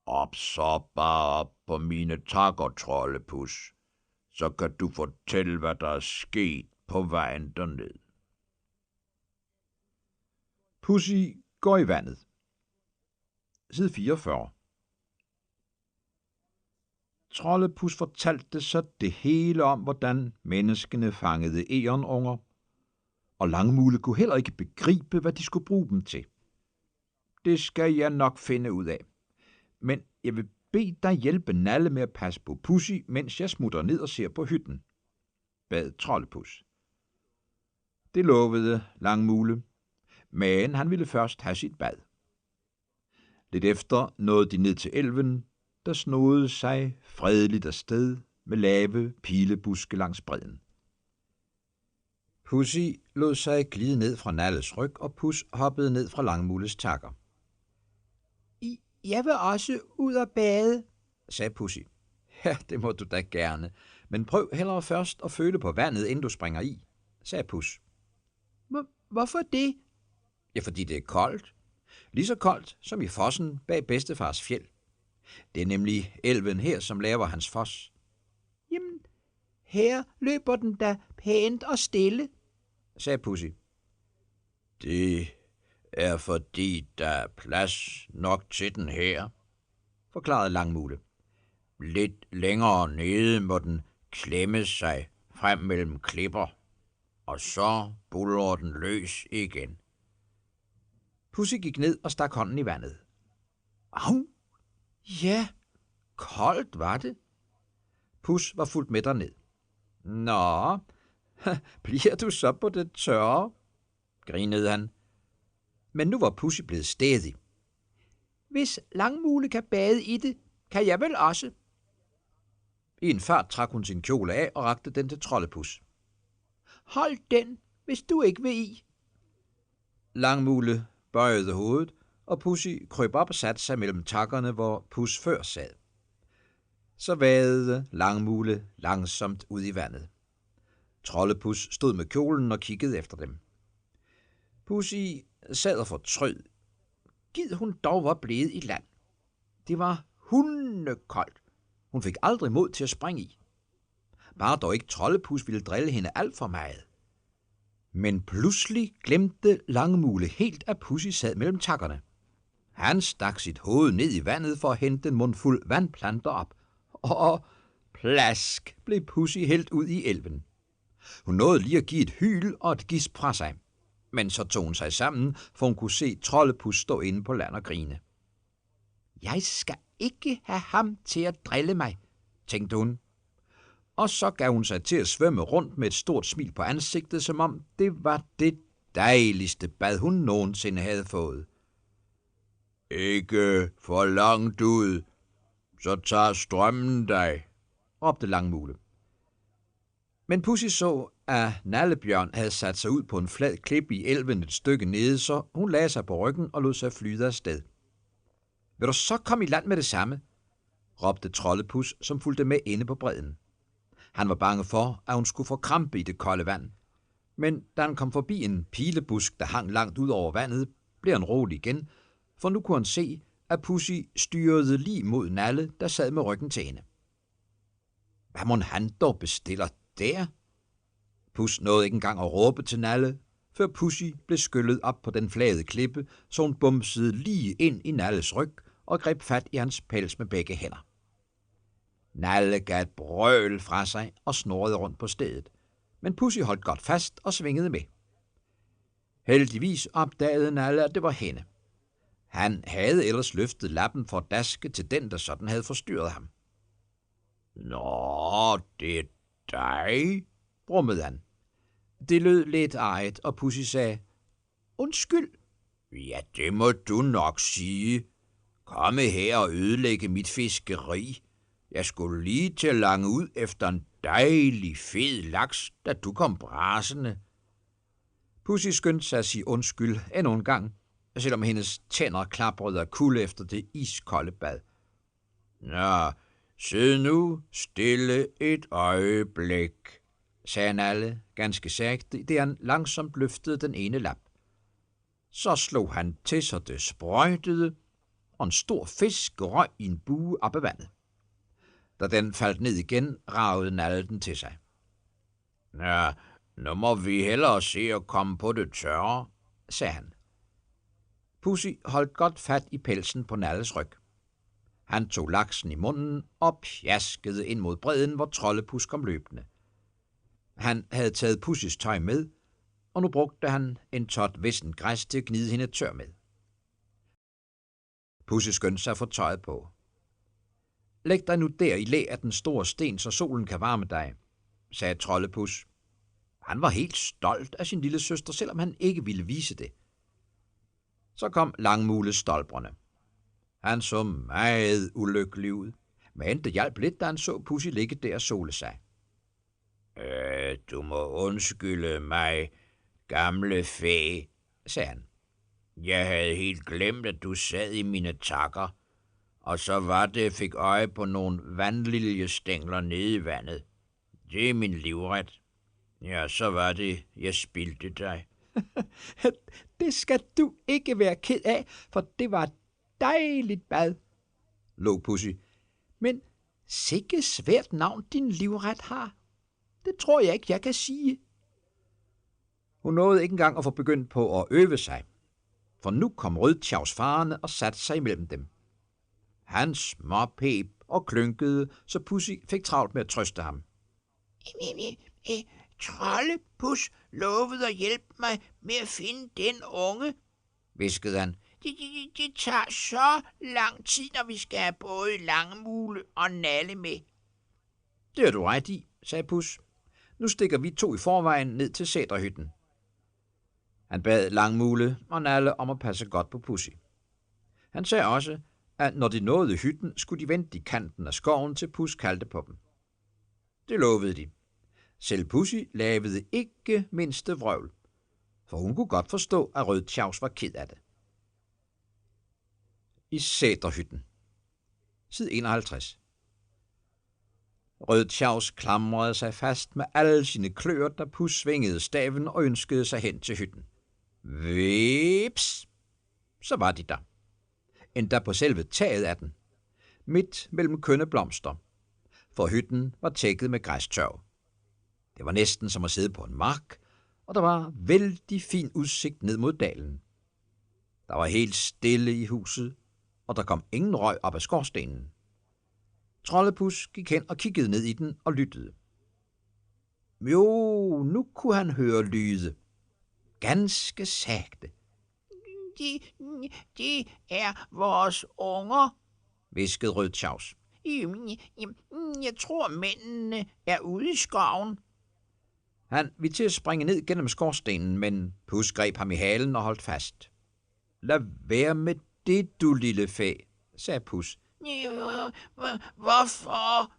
Op så bare op på mine takker, Trollepus, så kan du fortælle, hvad der er sket på vejen derned. Pussy går i vandet. Side 44. Trollepus fortalte så det hele om, hvordan menneskene fangede egernunger, og Langmule kunne heller ikke begribe, hvad de skulle bruge dem til. Det skal jeg nok finde ud af. Men jeg vil bede dig hjælpe Nalle med at passe på Pussy, mens jeg smutter ned og ser på hytten, bad Trollepus. Det lovede Langmule, men han ville først have sit bad. Lidt efter nåede de ned til elven, der snodede sig fredeligt afsted med lave pilebuske langs bredden. Pussy lod sig glide ned fra Nalles ryg, og Pus hoppede ned fra Langmules takker. Jeg vil også ud og bade, sagde Pussy. Ja, det må du da gerne, men prøv hellere først at føle på vandet, inden du springer i, sagde Pus. Hvorfor det? Ja, fordi det er koldt. Lige så koldt som i fossen bag bedstefars fjeld. Det er nemlig elven her, som laver hans fos. Jamen, her løber den da pænt og stille, sagde Pussy. Det er fordi, der er plads nok til den her, forklarede Langmule. Lidt længere nede må den klemme sig frem mellem klipper, og så buller den løs igen. Pussy gik ned og stak hånden i vandet. Au! Ja, koldt var det. Pus var fuldt med derned. Nå, bliver du så på det tørre? Grinede han. Men nu var Pussy blevet stædig. Hvis Langmule kan bade i det, kan jeg vel også. I en fart trak hun sin kjole af og rakte den til Trollepus. Hold den, hvis du ikke vil i. Langmule bøjede hovedet, og Pussy krøb op og satte sig mellem takkerne, hvor Pus før sad. Så vadede Langmule langsomt ud i vandet. Trollepus stod med kjolen og kiggede efter dem. Pussy sad og fortrød. Gid hun dog var blevet i land. Det var hundekoldt. Hun fik aldrig mod til at springe i. Bare dog ikke Trollepus ville drille hende alt for meget. Men pludselig glemte Langmule helt, at Pussy sad mellem takkerne. Han stak sit hoved ned i vandet for at hente en mundfuld vandplanter op, og plask blev Pussy hældt ud i elven. Hun nåede lige at give et hyl og et gisp fra sig, men så tog hun sig sammen, for hun kunne se Trollepus stå inde på land og grine. Jeg skal ikke have ham til at drille mig, tænkte hun. Og så gav hun sig til at svømme rundt med et stort smil på ansigtet, som om det var det dejligste bad, hun nogensinde havde fået. Ikke for langt ud, så tager strømmen dig, råbte Langmule. Men Pussy så, at Nallebjørn havde sat sig ud på en flad klippe i elven et stykke nede, så hun lagde sig på ryggen og lod sig flyde afsted. Vil du så komme i land med det samme? Råbte Trollepus, som fulgte med inde på bredden. Han var bange for, at hun skulle få krampe i det kolde vand. Men da han kom forbi en pilebusk, der hang langt ud over vandet, blev han rolig igen, for nu kunne han se, at Pussy styrede lige mod Nalle, der sad med ryggen til hende. Hvad mon han dog bestiller der? Pus nåede ikke engang at råbe til Nalle, før Pussy blev skyllet op på den flade klippe, så hun bumsede lige ind i Nalles ryg og greb fat i hans pels med begge hænder. Nalle gav et brøl fra sig og snorrede rundt på stedet, men Pussy holdt godt fast og svingede med. Heldigvis opdagede Nalle, at det var hende. Han havde ellers løftet lappen for at daske til den, der sådan havde forstyrret ham. Nå, det er dig, brummede han. Det lød lidt ejet, og Pussy sagde, undskyld. Ja, det må du nok sige. Komme her og ødelægge mit fiskeri. Jeg skulle lige til at lange ud efter en dejlig fed laks, da du kom brasende. Pussy skyndte sig at sige undskyld endnu en gang, selvom hendes tænder klaprede af kulde efter det iskolde bad. Nå, sid nu stille et øjeblik, sagde Nalle ganske sagt, da han langsomt løftede den ene lap. Så slog han til, så det sprøjtede, og en stor fisk røg i en bue op ad vandet. Da den faldt ned igen, ragede Nalle den til sig. Ja, nu må vi hellere se at komme på det tørre, sagde han. Pussy holdt godt fat i pelsen på Nalles ryg. Han tog laksen i munden og pjaskede ind mod bredden, hvor Trollepus kom løbende. Han havde taget Pussys tøj med, og nu brugte han en tot vissen græs til at gnide hende tør med. Pussy skyndte sig at få tøjet på. Læg dig nu der i læ af den store sten, så solen kan varme dig, sagde Trollepus. Han var helt stolt af sin lille søster, selvom han ikke ville vise det. Så kom Langmule stolbrene. Han så meget ulykkelig ud, men det hjalp lidt, da han så Pussy ligge der og sole sig. Du må undskylde mig, gamle fæ, sagde han. Jeg havde helt glemt, at du sad i mine takker, og så var det, jeg fik øje på nogle vandliljestængler nede i vandet. Det er min livret. Ja, så var det, jeg spildte dig. Det skal du ikke være ked af, for det var et dejligt bad, lå Pussy. Men sikke svært navn din livret har. Det tror jeg ikke, jeg kan sige. Hun nåede ikke engang at få begyndt på at øve sig, for nu kom Rødtjavs farende og satte sig imellem dem. Han småpep og klynkede, så Pussy fik travlt med at trøste ham. Trollepus lovede at hjælpe mig med at finde den unge, hviskede han. Det tager så lang tid, når vi skal have både Langmule og Nalle med. Det er du ret i, sagde Pus. Nu stikker vi to i forvejen ned til sæterhytten. Han bad Langmule og Nalle om at passe godt på Pussy. Han sagde også, at når de nåede hytten, skulle de vente i kanten af skoven, til Pus kaldte på dem. Det lovede de. Selv Pussy lavede ikke mindste vrøvl, for hun kunne godt forstå, at Rødtjavs var ked af det. I sæterhytten. Side 51. Rødtjavs klamrede sig fast med alle sine kløer, da Pus svingede staven og ønskede sig hen til hytten. Vips! Så var de der. Endda på selve taget af den. Midt mellem kønne blomster. For hytten var tækket med græstørv. Det var næsten som at sidde på en mark, og der var vældig fin udsigt ned mod dalen. Der var helt stille i huset, og der kom ingen røg op af skorstenen. Trollepus gik hen og kiggede ned i den og lyttede. Jo, nu kunne han høre lyde. Ganske sagte. Det er vores unger, hviskede Rødtjavs. Jeg tror, mændene er ude i skoven. Han ville til at springe ned gennem skorstenen, men Pus greb ham i halen og holdt fast. Lad være med det, du lille fæ, sagde Pus. Hvorfor?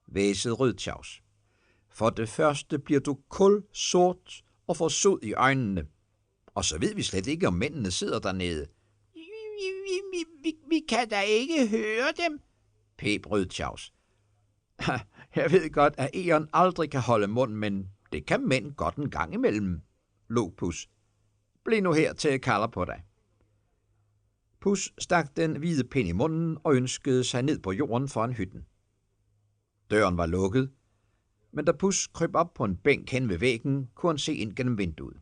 Hvæsede Rødtjavs. For det første bliver du kul sort og får sod i øjnene. Og så ved vi slet ikke, om mændene sidder dernede. Vi kan da ikke høre dem, pep Rødtjavs. Jeg ved godt, at egern aldrig kan holde mund, men det kan mænd godt en gang imellem, lå Pus. Bliv nu her, til jeg kalder på dig. Pus stak den hvide pind i munden og ønskede sig ned på jorden foran hytten. Døren var lukket, men da Pus kryb op på en bænk hen ved væggen, kunne han se ind gennem vinduet.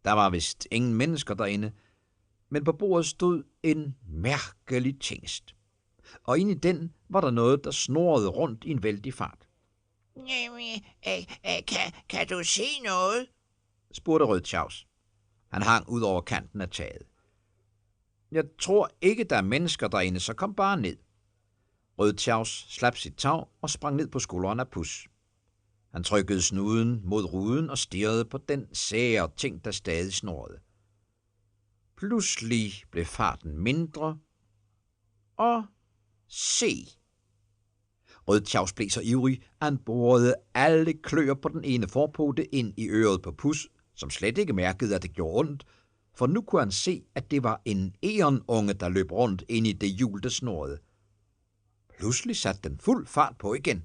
Der var vist ingen mennesker derinde, men på bordet stod en mærkelig tingest. Og inde i den var der noget, der snurrede rundt i en vældig fart. Kan du se noget? Spurgte Rødtjavs. Han hang ud over kanten af taget. Jeg tror ikke, der er mennesker derinde, så kom bare ned. Rødtjavs slap sit tag og sprang ned på skulderen af Pus. Han trykkede snuden mod ruden og stirrede på den sære ting, der stadig snurrede. Pludselig blev farten mindre, og se! Rødtjavs blev så ivrig, at han borede alle kløer på den ene forpote ind i øret på Pus, som slet ikke mærkede, at det gjorde ondt, for nu kunne han se, at det var en egernunge, der løb rundt ind i det hjul, der snurrede. Pludselig satte den fuld fart på igen.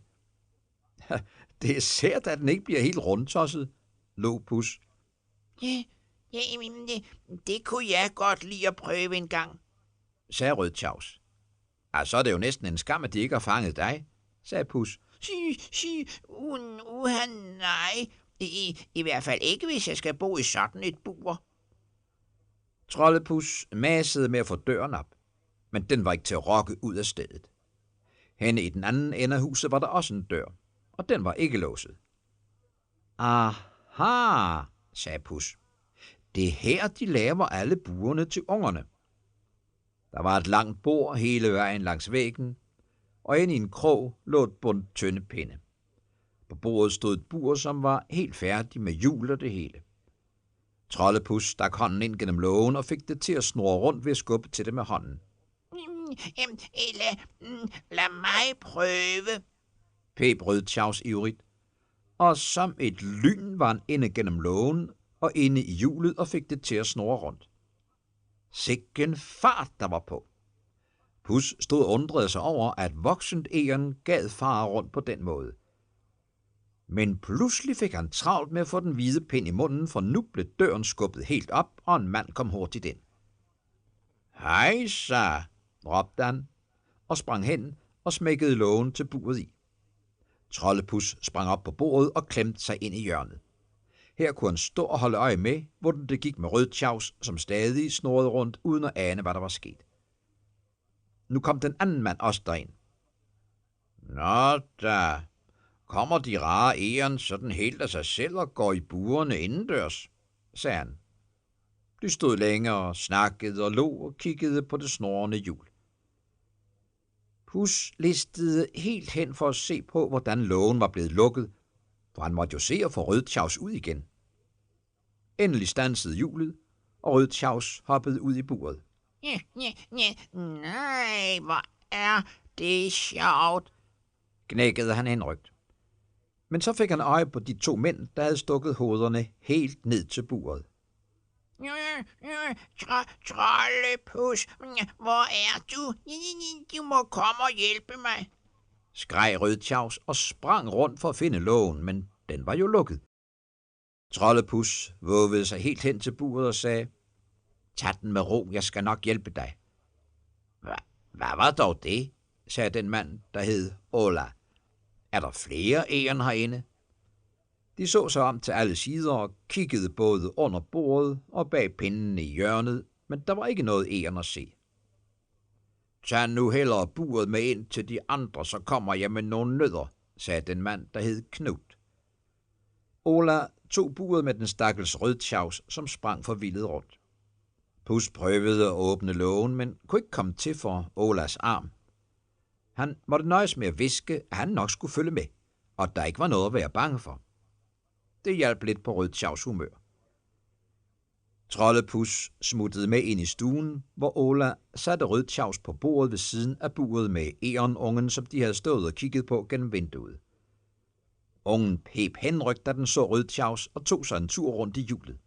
Det er sært, at den ikke bliver helt rundtosset, lå Pus. Det kunne jeg godt lide at prøve en gang, sagde Rødtjavs. Så er det jo næsten en skam, at de ikke har fanget dig, sagde Pus. Nej. I hvert fald ikke, hvis jeg skal bo i sådan et bur. Trollepus masede med at få døren op, men den var ikke til at rokke ud af stedet. Henne i den anden ende af huset var der også en dør, og den var ikke låset. Aha, sagde Pus. Det er her, de laver alle burene til ungerne. Der var et langt bord hele vejen langs væggen, og inde i en krog lå et bundt tynde pinde. På bordet stod et bur, som var helt færdig med hjul og det hele. Trollepus stak hånden ind gennem lågen og fik det til at snurre rundt ved at skubbe til det med hånden. Lad mig prøve, pep Rødtjavs ivrigt, og som et lyn var han inde gennem lågen og inde i hjulet og fik det til at snurre rundt. Sikken fart, der var på. Pus stod og undrede sig over, at voksent egern gad fare rundt på den måde. Men pludselig fik han travlt med at få den hvide pind i munden, for nu blev døren skubbet helt op, og en mand kom hurtigt ind. Hejsa, råbte han, og sprang hen og smækkede lågen til buret i. Trollepus sprang op på bordet og klemte sig ind i hjørnet. Her kunne han stå og holde øje med, hvordan det gik med Rødtjavs, som stadig snurrede rundt, uden at ane, hvad der var sket. Nu kom den anden mand også derind. Nå da, kommer de rare egern sådan helt af sig selv og går i burene indendørs, sagde han. De stod længe og snakkede og lå og kiggede på det snorrende hjul. Pus listede helt hen for at se på, hvordan lågen var blevet lukket, for han måtte jo se at få Rødtjavs ud igen. Endelig standsede hjulet, og Rødtjavs hoppede ud i buret. Nej, hvor er det sjovt, gnækkede han henrygt. Men så fik han øje på de to mænd, der havde stukket hovederne helt ned til buret. Trollepus, hvor er du? Du må komme og hjælpe mig, skreg Rødtjavs og sprang rundt for at finde lågen, men den var jo lukket. Trollepus vovede sig helt hen til buret og sagde, tag den med ro, jeg skal nok hjælpe dig. Hvad var dog det, sagde den mand, der hed Ola. Er der flere egern herinde? De så sig om til alle sider og kiggede både under bordet og bag pinden i hjørnet, men der var ikke noget egern at se. Tag nu hellere buret med ind til de andre, så kommer jeg med nogle nødder, sagde den mand, der hed Knut. Ola tog buret med den stakkels Rødtjavs, som sprang forvildet rundt. Pus prøvede at åbne lågen, men kunne ikke komme til for Olas arm. Han måtte nøjes med at hviske, at han nok skulle følge med, og at der ikke var noget at være bange for. Det hjalp lidt på Rødtjavs humør. Trollepus smuttede med ind i stuen, hvor Ola satte Rødtjavs på bordet ved siden af buret med erenungen, som de havde stået og kigget på gennem vinduet. Ungen pep henrygt, da den så Rødtjavs og tog sig en tur rundt i hjulet.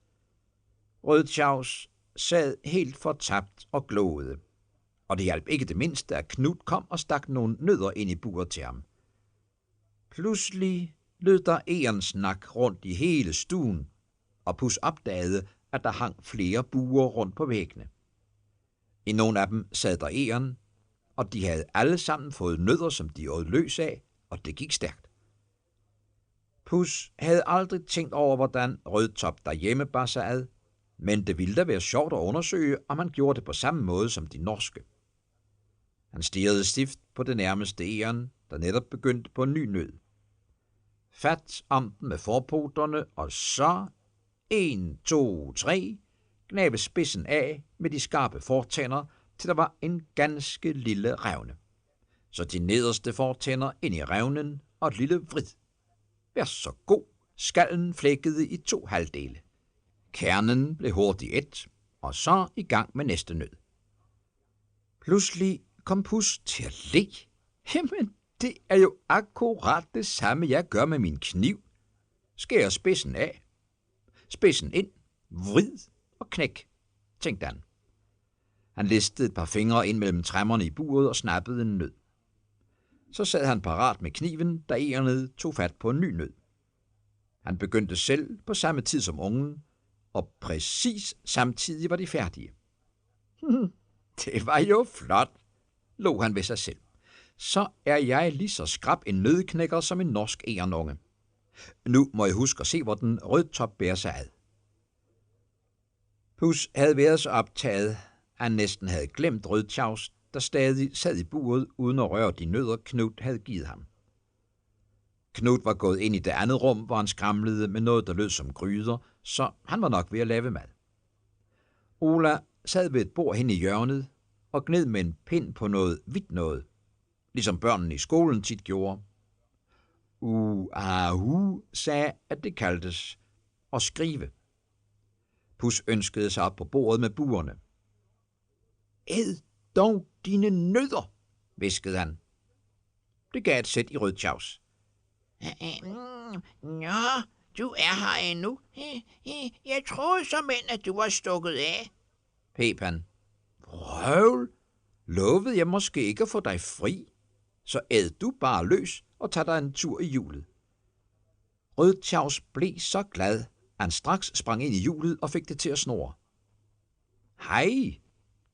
Rødtjavs sad helt fortabt og glåede, og det hjalp ikke det mindste, at Knut kom og stak nogle nødder ind i buret til ham. Pludselig lød der egernsnak rundt i hele stuen, og Pus opdagede, at der hang flere buer rundt på væggene. I nogle af dem sad der egern, og de havde alle sammen fået nødder, som de åd løs af, og det gik stærkt. Pus havde aldrig tænkt over, hvordan Rødtop derhjemme bar sig ad, men det ville da være sjovt at undersøge, om han gjorde det på samme måde som de norske. Han stirrede stift på det nærmeste egern, der netop begyndte på en ny nød. Fat om den med forpoterne, og så 1, 2, 3, gnave spidsen af med de skarpe fortænder, til der var en ganske lille revne. Så de nederste fortænder ind i revnen og et lille vrid. Vær så god, skallen flækkede i 2 halvdele. Kernen blev hurtigt et, og så i gang med næste nød. Pludselig kom Pus til at le. Jamen, det er jo akkurat det samme, jeg gør med min kniv. Skærer spidsen af, spidsen ind, vrid og knæk, tænkte han. Han listede et par fingre ind mellem tremmerne i buret og snappede en nød. Så sad han parat med kniven, da egernet tog fat på en ny nød. Han begyndte selv på samme tid som ungen, og præcis samtidig var de færdige. Det var jo flot, lå han ved sig selv. Så er jeg lige så skrap en nødknækker som en norsk egernunge. Nu må jeg huske at se, hvor den Rødtop bærer sig ad. Pus havde været så optaget, at han næsten havde glemt Rødtjavs, der stadig sad i buret uden at røre de nødder, Knut havde givet ham. Knut var gået ind i det andet rum, hvor han skramlede med noget, der lød som gryder, så han var nok ved at lave mad. Ola sad ved et bord hen i hjørnet og gned med en pind på noget hvidt noget, ligesom børnene i skolen tit gjorde. Sagde, at det kaldtes at skrive. Pus ønskede sig op på bordet med buerne. Æd dog dine nødder, hviskede han. Det gav et sæt i Rødtjavs. Nå, du er her endnu. Jeg troede såmænd, at du var stukket af, pep han. Røvl, lovede jeg måske ikke at få dig fri, så æd du bare løs og tag dig en tur i hjulet. Rødtjavs blev så glad, at han straks sprang ind i hjulet og fik det til at snurre. Hej,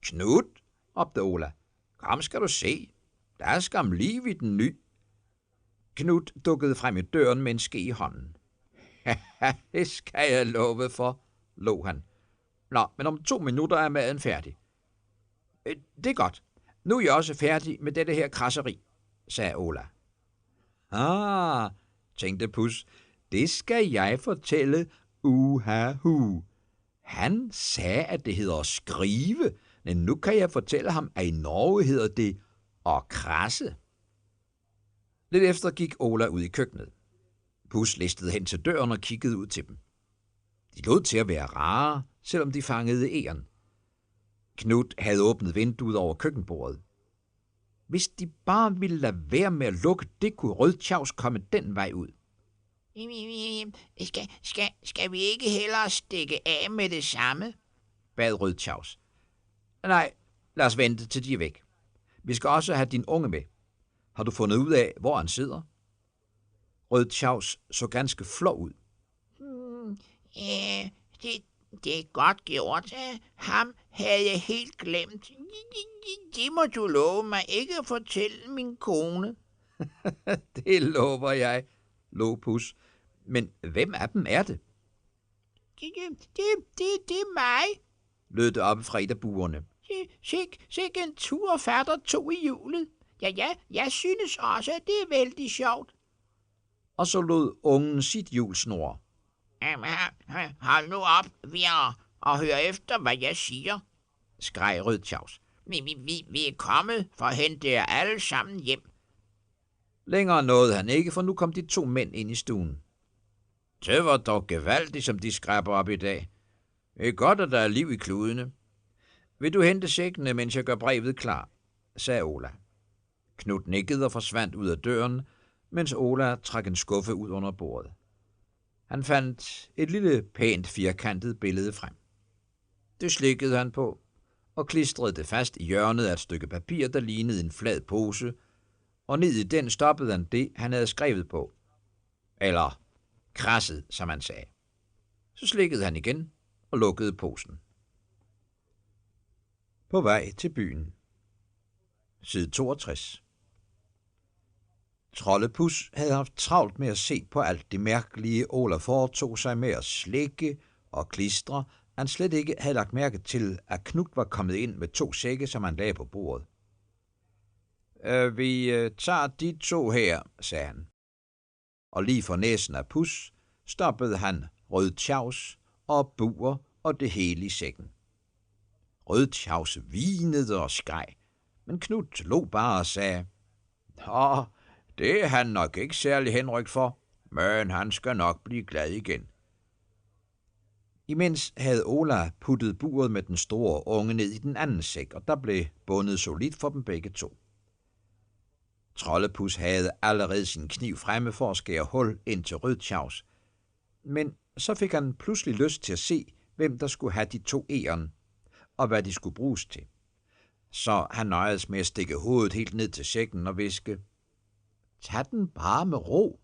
Knut, råbte Ola. Kom, skal du se. Der er skam liv i den ny. Knut dukkede frem i døren med en ske i hånden. Det skal jeg love for, lå han. Nå, men om 2 minutter er maden færdig. Det er godt. Nu er jeg også færdig med dette her krasseri, sagde Ola. Tænkte Pus, det skal jeg fortælle Uhahu. Han sagde, at det hedder at skrive, men nu kan jeg fortælle ham, at i Norge hedder det at krasse. Lidt efter gik Ola ud i køkkenet. Pus listede hen til døren og kiggede ud til dem. De lod til at være rare, selvom de fangede egern. Knut havde åbnet vinduet over køkkenbordet. Hvis de bare ville lade være med at lukke, det kunne Rødtjavs komme den vej ud. Skal vi ikke hellere stikke af med det samme? Bad Rødtjavs. Nej, lad os vente til de er væk. Vi skal også have din unge med. Har du fundet ud af, hvor han sidder? Rødtjavs så ganske flov ud. Det er godt gjort. Ham havde jeg helt glemt. Det må du love mig ikke at fortælle min kone. Det lover jeg, lå Pus. Men hvem af dem er det? Det er mig, lød det oppe fra et af buerne. Sikke en tur fatter 2 i hjulet. Ja, jeg synes også, at det er vældig sjovt. Og så lod ungen sit hjul snurre. Hold nu op, vi at høre efter, hvad jeg siger, skreg Rødtjavs. Vi er kommet for at hente jer alle sammen hjem. Længere nåede han ikke, for nu kom de 2 mænd ind i stuen. Det var dog gevaldigt, som de skræber op i dag. Det er godt, at der er liv i kludene. Vil du hente sækkene, mens jeg gør brevet klar, sagde Ola. Knud nikkede og forsvandt ud af døren, mens Ola trak en skuffe ud under bordet. Han fandt et lille, pænt firkantet billede frem. Det slikkede han på og klistrede det fast i hjørnet af et stykke papir, der lignede en flad pose, og ned i den stoppede han det, han havde skrevet på. Eller krasset, som han sagde. Så slikkede han igen og lukkede posen. På vej til byen. Side 62. Trollepus havde haft travlt med at se på alt det mærkelige, Ola foretog sig med at slikke og klistre. Han slet ikke havde lagt mærke til, at Knud var kommet ind med 2 sække, som han lagde på bordet. Vi tager de 2 her, sagde han. Og lige for næsen af Pus stoppede han Rødtjavs og Buer og det hele i sækken. Rødtjavs hvinede og skreg, men Knud lå bare og sagde, Nå, det er han nok ikke særlig henrykt for, men han skal nok blive glad igen. Imens havde Ola puttet buret med den store unge ned i den anden sæk, og der blev bundet solidt for dem begge 2. Trollepus havde allerede sin kniv fremme for at skære hul ind til Rødtjavs, men så fik han pludselig lyst til at se, hvem der skulle have de 2 egern, og hvad de skulle bruges til. Så han nøjedes med at stikke hovedet helt ned til sækken og hviske, Tag den bare med ro.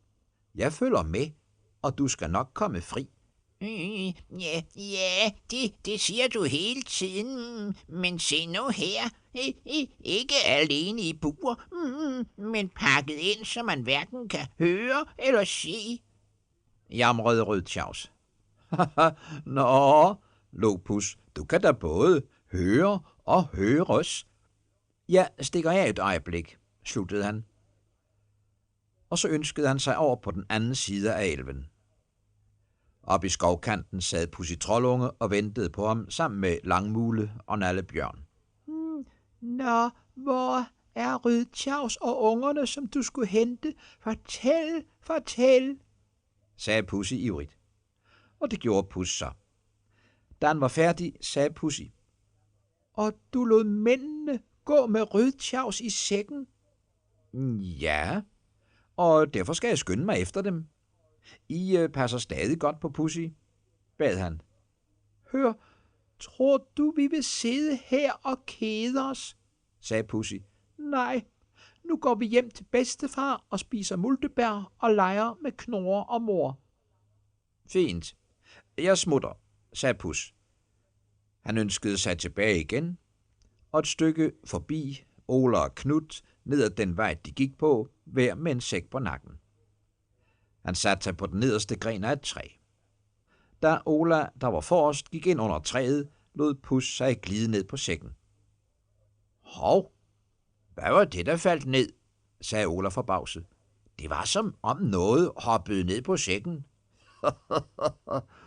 Jeg følger med, og du skal nok komme fri. Ja, det siger du hele tiden, men se nu her. Ikke alene i bur, men pakket ind, så man hverken kan høre eller se. Jamrede Rødtjavs. Nå, lå Pus, du kan da både høre og høres. Jeg stikker af et øjeblik, sluttede han. Og så ønskede han sig over på den anden side af elven. Op i skovkanten sad Pussy Troldunge og ventede på ham sammen med Langmule og Nallebjørn. Nå, hvor er Rødtjavs og ungerne, som du skulle hente? Fortæl, sagde Pussy ivrigt. Og det gjorde Pus så. Da han var færdig, sagde Pussy. Og du lod mændene gå med Rødtjavs i sækken? Ja, og derfor skal jeg skynde mig efter dem. I passer stadig godt på Pussy, bad han. Hør, tror du, vi vil sidde her og kede os? Sagde Pussy. Nej, nu går vi hjem til bedstefar og spiser multebær og leger med Knurre og mor. Fint. Jeg smutter, sagde Pus. Han ønskede sig tilbage igen, og et stykke forbi Ola og Knud ned ad den vej, de gik på, hver med en sæk på nakken. Han satte sig på den nederste gren af et træ. Da Ola, der var forrest, gik ind under træet, lod Pus sig glide ned på sækken. Hov, hvad var det, der faldt ned? Sagde Ola forbavset. Det var som om noget hoppede ned på sækken.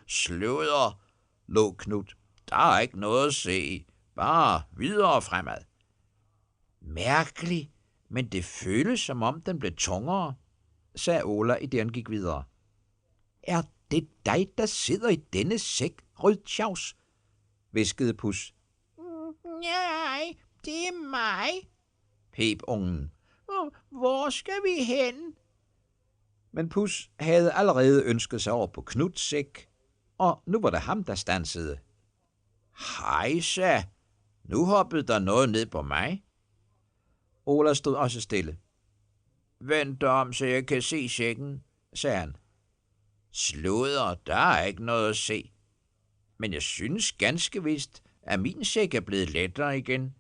Sludder, lå Knud. Der er ikke noget at se. Bare videre fremad. Mærkeligt, men det føles som om den blev tungere, sagde Ola, i det han gik videre. Er det dig, der sidder i denne sæk, Rødtjavs? Hviskede Pus. Nej, det er mig, pep ungen. Hvor skal vi hen? Men Pus havde allerede ønsket sig over på Knuds sæk, og nu var det ham, der stansede. Hejsa, nu hoppede der noget ned på mig. Ola stod også stille. Vent om, så jeg kan se sækken, sagde han. Sludder, der er ikke noget at se. Men jeg synes ganske vist, at min sæk er blevet lettere igen.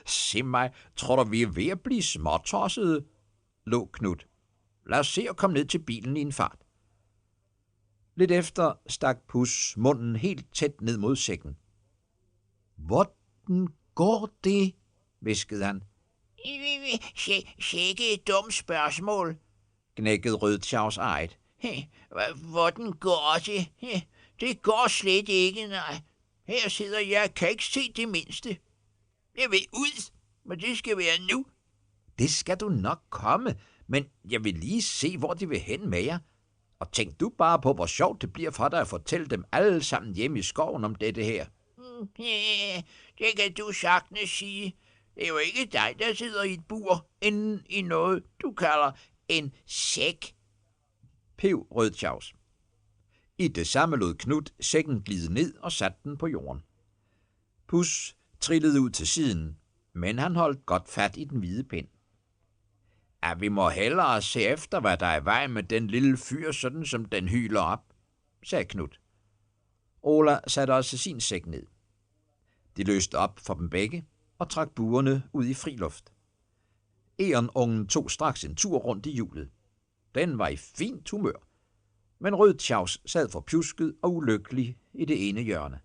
Se mig, tror du, vi er ved at blive småtossede? Lå Knud. Lad os se at komme ned til bilen i en fart. Lidt efter stak Pus munden helt tæt ned mod sækken. Hvordan går det? Hviskede han. Sikke et dumt spørgsmål, gnækkede Rødtjavs eget. Hvordan går det? Det går slet ikke, nej. Her sidder jeg og kan ikke se det mindste. Jeg vil ud, men det skal være nu. Det skal du nok komme, men jeg vil lige se, hvor de vil hen med jer. Og tænk du bare på, hvor sjovt det bliver for dig at fortælle dem alle sammen hjemme i skoven om dette her. Ja, det kan du sagtens sige. Det er jo ikke dig, der sidder i et bur inde i noget, du kalder en sæk. Pev Rødtjavs. I det samme lod Knud sækken glide ned og satte den på jorden. Pus trillede ud til siden, men han holdt godt fat i den hvide pind. Ja, vi må hellere se efter, hvad der er i vejen med den lille fyr, sådan som den hyler op, sagde Knud. Ola satte også sin sæk ned. De løste op for dem begge og trak buerne ud i friluft. Erenungen tog straks en tur rundt i hjulet. Den var i fint humør, men Rødtjavs sad forpjusket og ulykkelig i det ene hjørne.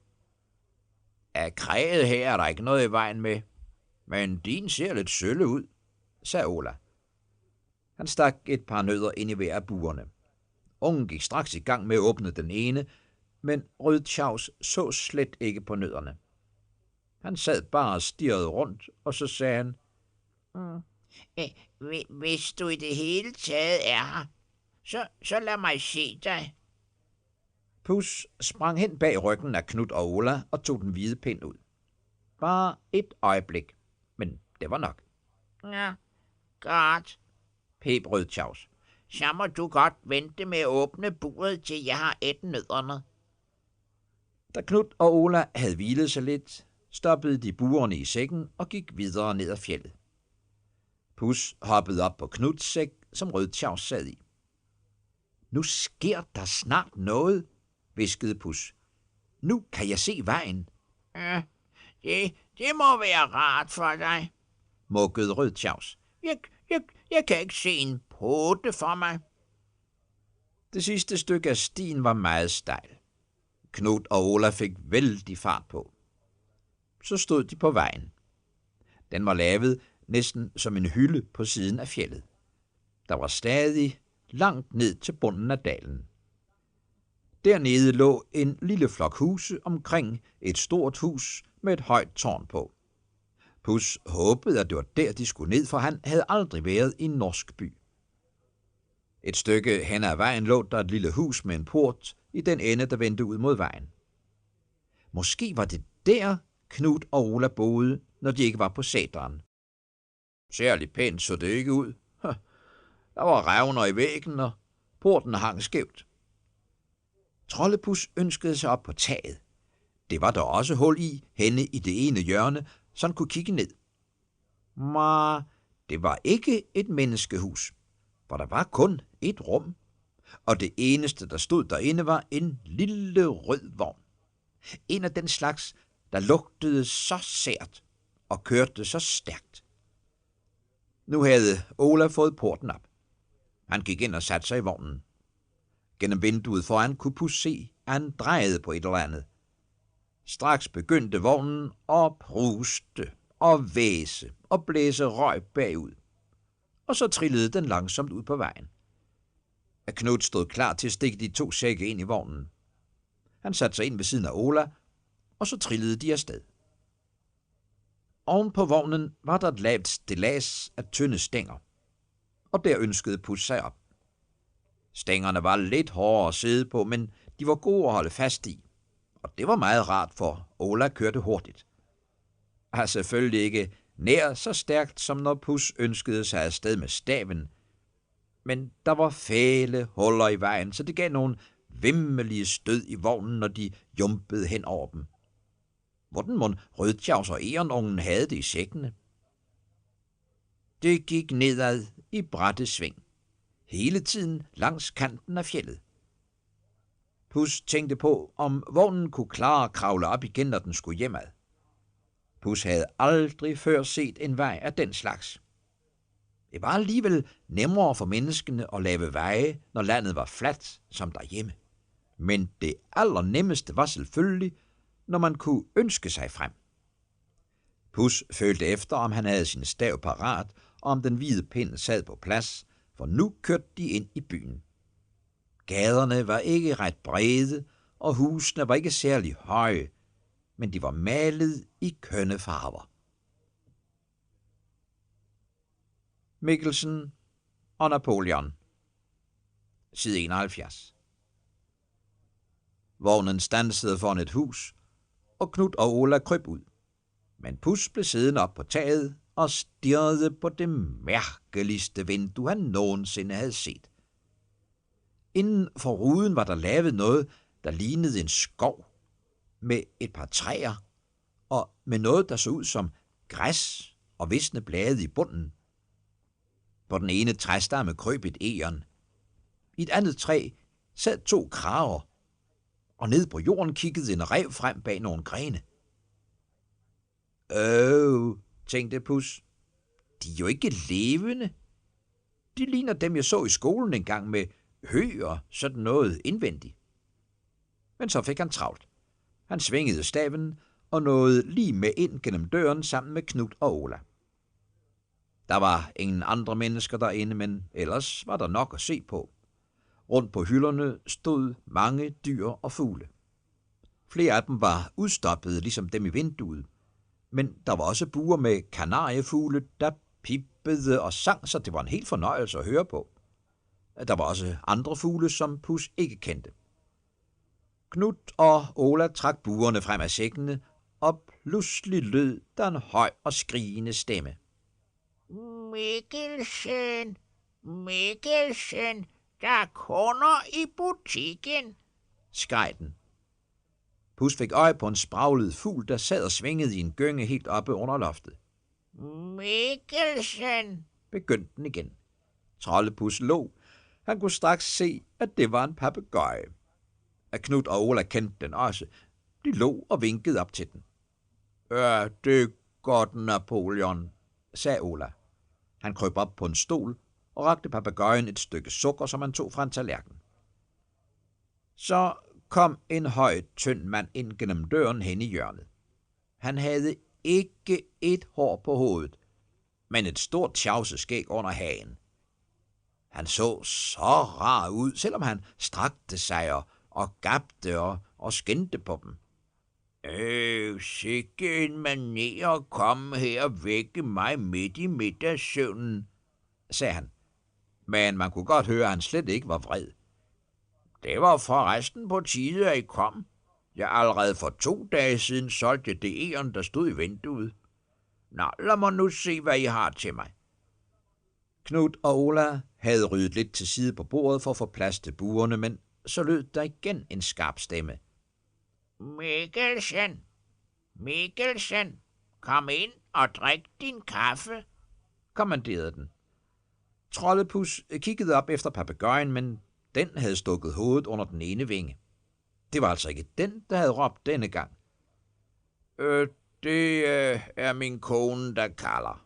Af kræget her er der ikke noget i vejen med, men din ser lidt sølle ud, sagde Ola. Han stak et par nødder ind i hver af buerne. Ungen gik straks i gang med at åbne den ene, men Rødtjavs så slet ikke på nødderne. Han sad bare og stirrede rundt, og så sagde han, Hvis du i det hele taget er her, så lad mig se dig. Pus sprang hen bag ryggen af Knud og Ola og tog den hvide pind ud. Bare et øjeblik, men det var nok. Ja, godt, peb Rødtjavs. Så må du godt vente med at åbne buret, til jeg har ædt nødderne. Da Knud og Ola havde hvilet sig lidt, stoppede de burerne i sækken og gik videre ned ad fjeldet. Pus hoppede op på Knuds sæk, som Rødtjavs sad i. Nu sker der snart noget, hviskede Pus. Nu kan jeg se vejen. Ja, det må være rart for dig, mukkede Rødtjavs. Jeg kan ikke se en pote for mig. Det sidste stykke af stien var meget stejl. Knud og Ola fik vældig fart på. Så stod de på vejen. Den var lavet næsten som en hylde på siden af fjeldet. Der var stadig langt ned til bunden af dalen. Dernede lå en lille flok huse omkring et stort hus med et højt tårn på. Pus håbede, at det var der, de skulle ned, for han havde aldrig været i en norsk by. Et stykke hen ad vejen lå der et lille hus med en port i den ende, der vendte ud mod vejen. Måske var det der, Knud og Ola boede, når de ikke var på sæteren. Særligt pænt så det ikke ud. Der var revner i væggen, og porten hang skævt. Trollepus ønskede sig op på taget. Det var der også hul i, henne i det ene hjørne, så han kunne kigge ned. Men det var ikke et menneskehus, for der var kun et rum, og det eneste, der stod derinde, var en lille rød vogn. En af den slags, der lugtede så sært og kørte så stærkt. Nu havde Ola fået porten op. Han gik ind og satte sig i vognen. Gennem vinduet foran kunne Pus se, at han drejede på et eller andet. Straks begyndte vognen at pruste og væse og blæse røg bagud. Og så trillede den langsomt ud på vejen. Knud stod klar til at stikke de 2 sække ind i vognen. Han satte sig ind ved siden af Ola, og så trillede de afsted. Oven på vognen var der et lavt stillads af tynde stænger, og der ønskede Pus sig op. Stængerne var lidt hårdere at sidde på, men de var gode at holde fast i, og det var meget rart, for Ola kørte hurtigt. Og selvfølgelig ikke nær så stærkt, som når Pus ønskede sig afsted med staven, men der var fæle huller i vejen, så det gav nogle vimmelige stød i vognen, når de jumpede hen over dem. Hvordan mon Rødtjavs og Erenungen havde det i sækkene? Det gik nedad i bratte sving, hele tiden langs kanten af fjeldet. Pus tænkte på, om vognen kunne klare at kravle op igen, når den skulle hjemad. Pus havde aldrig før set en vej af den slags. Det var alligevel nemmere for menneskene at lave veje, når landet var fladt som derhjemme. Men det allernemmeste var selvfølgelig, når man kunne ønske sig frem. Pus følte efter, om han havde sin stav parat, og om den hvide pind sad på plads, for nu kørte de ind i byen. Gaderne var ikke ret brede, og husene var ikke særlig høje, men de var malet i kønne farver. Mikkelsen og Napoleon. Side 71. Vognen standsede foran et hus, og Knud og Ola kryb ud. Men Pus blev siddende op på taget og stirrede på det mærkeligste vindue, han nogensinde havde set. Inden for ruden var der lavet noget, der lignede en skov, med et par træer, og med noget, der så ud som græs og visne blade i bunden. På den ene træstamme krøb et egern. I et andet træ sad 2 krager, og ned på jorden kiggede en ræv frem bag nogle grene. Tænkte Pus. De er jo ikke levende. De ligner dem, jeg så i skolen engang med hø og sådan noget indvendigt. Men så fik han travlt. Han svingede staven og nåede lige med ind gennem døren sammen med Knud og Ola. Der var ingen andre mennesker derinde, men ellers var der nok at se på. Rundt på hylderne stod mange dyr og fugle. Flere af dem var udstoppede, ligesom dem i vinduet, men der var også buer med kanariefugle, der pippede og sang, så det var en helt fornøjelse at høre på. Der var også andre fugle, som Pus ikke kendte. Knud og Ola trak buerne frem af sækkene, og pludselig lød der en høj og skrigende stemme. Mikkelsen, Mikkelsen, der er kunder i butikken, skreg den. Pus fik øje på en spraglet fugl, der sad og svingede i en gynge helt oppe under loftet. Mikkelsen, begyndte den igen. Trollepus lå. Han kunne straks se, at det var en papegøje. At Knud og Ola kendte den også. De lå og vinkede op til den. Det er godt, Napoleon, sagde Ola. Han krøb op på en stol og rakte papegøjen et stykke sukker, som han tog fra en tallerken. Så kom en høj, tynd mand ind gennem døren hen i hjørnet. Han havde ikke et hår på hovedet, men et stort tjavseskæg under hagen. Han så rar ud, selvom han strakte sig og gabte og skændte på dem. Sikke en maner at komme her og vække mig midt i middagssøvnen, sagde han. Men man kunne godt høre, at han slet ikke var vred. Det var forresten på tide, at I kom. Jeg allerede for 2 dage siden solgte det egern, der stod i vinduet. Nå, lad mig nu se, hvad I har til mig. Knud og Ola havde ryddet lidt til side på bordet for at få plads til buerne, men så lød der igen en skarp stemme. Mikkelsen, Mikkelsen, kom ind og drik din kaffe, kommanderede den. Trollepus kiggede op efter papegøjen, men den havde stukket hovedet under den ene vinge. Det var altså ikke den, der havde råbt denne gang. Det er min kone, der kalder.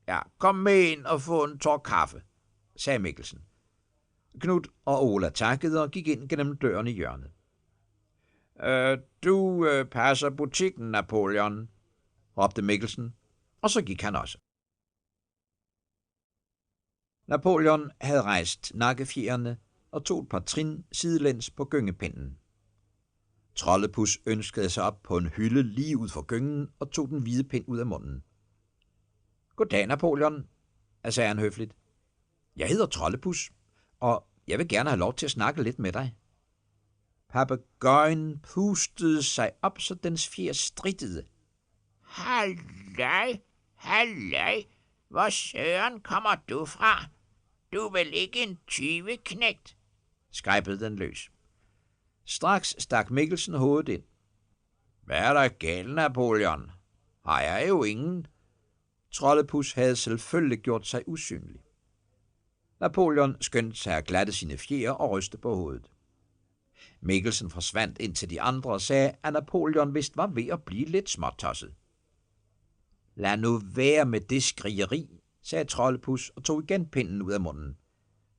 Ja, kom med ind og få en tår kaffe, sagde Mikkelsen. Knud og Ola takkede og gik ind gennem døren i hjørnet. Du passer butikken, Napoleon, råbte Mikkelsen, og så gik han også. Napoleon havde rejst nakkefjerene og tog et par trin sidelæns på gyngepinden. Trollepus ønskede sig op på en hylde lige ud for gyngen og tog den hvide pind ud af munden. Goddag, Napoleon, sagde han høfligt. Jeg hedder Trollepus, og jeg vil gerne have lov til at snakke lidt med dig. Papegøjen pustede sig op, så dens fjer strittede. Halløj, halløj, hvor søren kommer du fra? Du er vel ikke en tyveknægt? Skræbede den løs. Straks stak Mikkelsen hovedet ind. Hvad er der galt, Napoleon? Har jeg jo ingen. Trollepus havde selvfølgelig gjort sig usynlig. Napoleon skyndte sig at glatte sine fjer og ryste på hovedet. Mikkelsen forsvandt ind til de andre og sagde, at Napoleon vist var ved at blive lidt småtosset. Lad nu være med det skrigeri, sagde Trollepus og tog igen pinden ud af munden.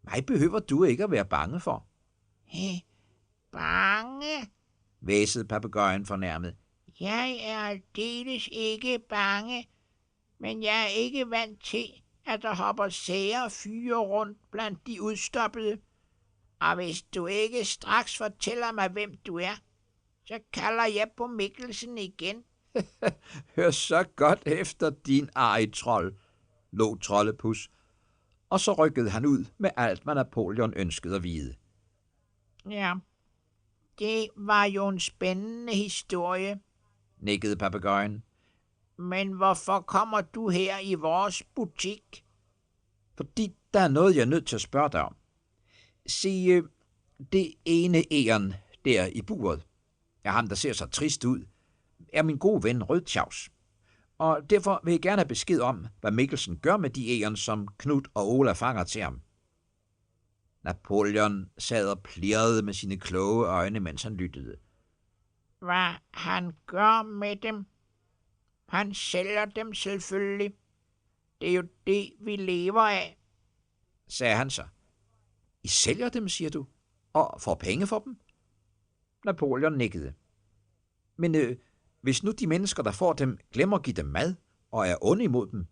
Mig behøver du ikke at være bange for. Bange? Hvæsede papegøjen fornærmet. Jeg er aldeles ikke bange, men jeg er ikke vant til, at der hopper sære fyre rundt blandt de udstoppede. Og hvis du ikke straks fortæller mig, hvem du er, så kalder jeg på Mikkelsen igen. Hør så godt efter, din arigtrold, lå Troldepus, og så rykkede han ud med alt, hvad Napoleon ønskede at vide. Ja, det var jo en spændende historie. Nikkede papegøjen. Men hvorfor kommer du her i vores butik? Fordi der er noget, jeg er nødt til at spørge dig om. Se, det ene egern der i buret, er ham, der ser så trist ud, er min gode ven Rødtjavs. Og derfor vil jeg gerne have besked om, hvad Mikkelsen gør med de egern, som Knut og Ola fanger til ham. Napoleon sad og plirrede med sine kloge øjne, mens han lyttede. Hvad han gør med dem? Han sælger dem selvfølgelig. Det er jo det, vi lever af, sagde han så. I sælger dem, siger du, og får penge for dem? Napoleon nikkede. Men hvis nu de mennesker, der får dem, glemmer at give dem mad og er onde imod dem,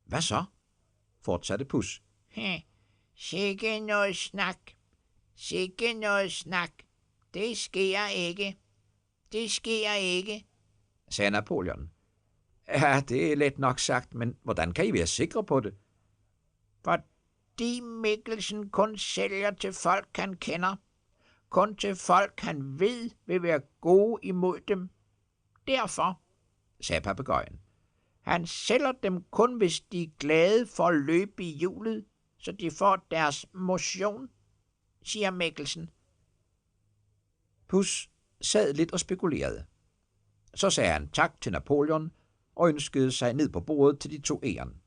hvad så? Fortsatte Pus. Sikke noget snak. Sikke noget snak. Det sker ikke. Det sker ikke, sagde Napoleon. Ja, det er let nok sagt, men hvordan kan I være sikre på det? Fordi Mikkelsen kun sælger til folk, han kender. Kun til folk, han ved vil være gode imod dem. Derfor, sagde papegøjen. Han sælger dem kun, hvis de er glade for at løbe i hjulet, så de får deres motion, siger Mikkelsen. Pus sad lidt og spekulerede. Så sagde han tak til Napoleon og ønskede sig ned på bordet til de to egern.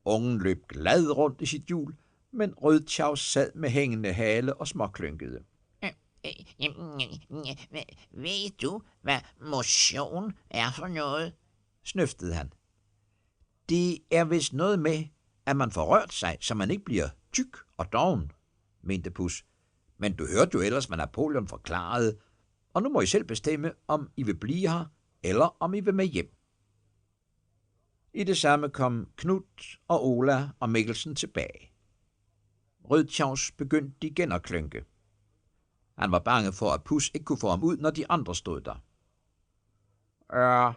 Ungen løb glad rundt i sit hjul, men Rødtjavs sad med hængende hale og småklynkede. Ved du, hvad motion er for noget? Snøftede han. Det er vist noget med, at man får rørt sig, så man ikke bliver tyk og doven, mente Pus. Men du hørte jo ellers, hvad Napoleon forklarede, og nu må I selv bestemme, om I vil blive her, eller om I vil med hjem. I det samme kom Knut og Ola og Mikkelsen tilbage. Rødtjavs begyndte igen at klynke. Han var bange for, at Pus ikke kunne få ham ud, når de andre stod der. Ja,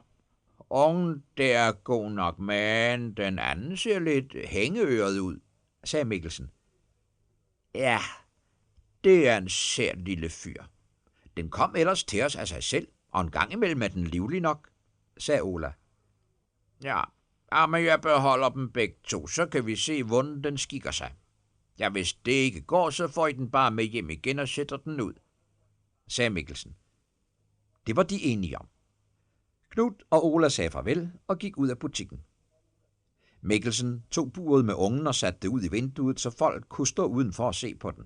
ungen der er god nok, men den anden ser lidt hængeøret ud, sagde Mikkelsen. Ja, det er en sær lille fyr. Den kom ellers til os af sig selv, og en gang imellem er den livlig nok, sagde Ola. Ja, men jeg beholder dem begge to, så kan vi se, hvordan den skikker sig. Ja, hvis det ikke går, så får I den bare med hjem igen og sætter den ud, sagde Mikkelsen. Det var de enige om. Knut og Ola sagde farvel og gik ud af butikken. Mikkelsen tog buret med ungen og satte det ud i vinduet, så folk kunne stå udenfor og se på den.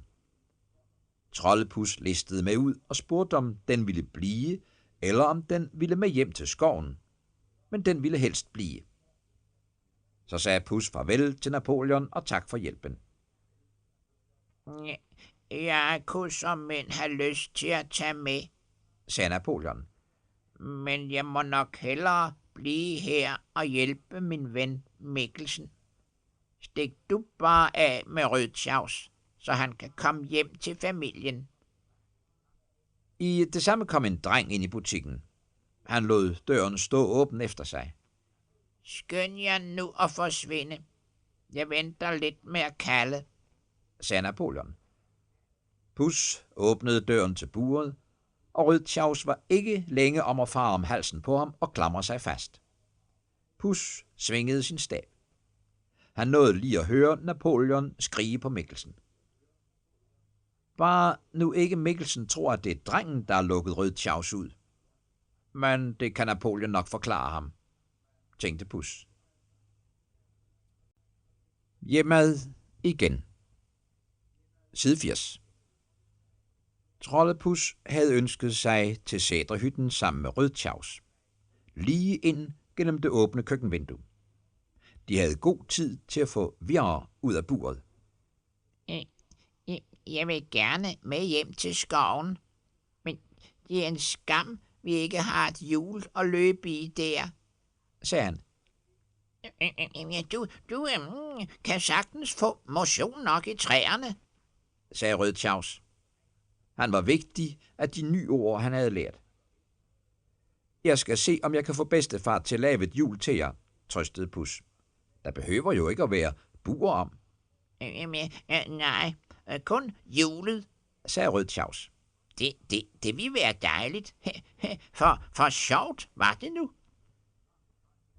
Troldepus listede med ud og spurgte, om den ville blive, eller om den ville med hjem til skoven. Men den ville helst blive. Så sagde Pus farvel til Napoleon og tak for hjælpen. Jeg kunne såmænd have lyst til at tage med, sagde Napoleon. Men jeg må nok hellere blive her og hjælpe min ven Mikkelsen. Stik du bare af med Rødtjavs, så han kan komme hjem til familien. I det samme kom en dreng ind i butikken. Han lod døren stå åben efter sig. Skynd jer nu at forsvinde. Jeg venter lidt med at kalde, sagde Napoleon. Pus åbnede døren til buret, og Rødtjavs var ikke længe om at fare om halsen på ham og klamre sig fast. Pus svingede sin stav. Han nåede lige at høre Napoleon skrige på Mikkelsen. Bare nu ikke Mikkelsen tror, at det er drengen, der har lukket Rødtjavs ud. Men det kan Napoleon nok forklare ham, tænkte Pus. Hjemad igen. Side 80. Troldepus havde ønsket sig til sædrehytten sammen med Rødtjavs, lige ind gennem det åbne køkkenvindue. De havde god tid til at få Virre ud af buret. Jeg vil gerne med hjem til skoven, men det er en skam, vi ikke har et hjul at løbe i der, sagde han. Du kan sagtens få motion nok i træerne, sagde Rødtjavs. Han var vigtig af de nye ord, han havde lært. Jeg skal se, om jeg kan få bedstefar til at lave et hjul til jer, trøstede Pus. Der behøver jo ikke at være buer om. Nej, kun hjulet, sagde Rødtjavs. Det vil være dejligt. For sjovt var det nu.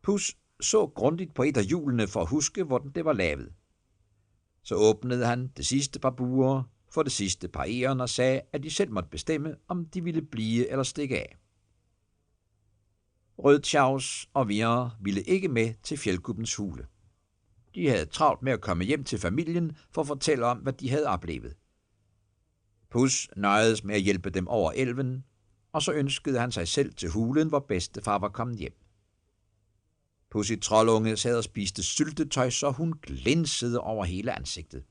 Pus så grundigt på et af hjulene for at huske, hvordan det var lavet. Så åbnede han det sidste par buer for det sidste par egern og sagde, at de selv måtte bestemme, om de ville blive eller stikke af. Rødtjavs og Virre ville ikke med til Fjeldgubbens hule. De havde travlt med at komme hjem til familien for at fortælle om, hvad de havde oplevet. Pus nøjedes med at hjælpe dem over elven, og så ønskede han sig selv til hulen, hvor bedstefar var kommet hjem. Pussy Troldunge sad og spiste syltetøj, så hun glinsede over hele ansigtet.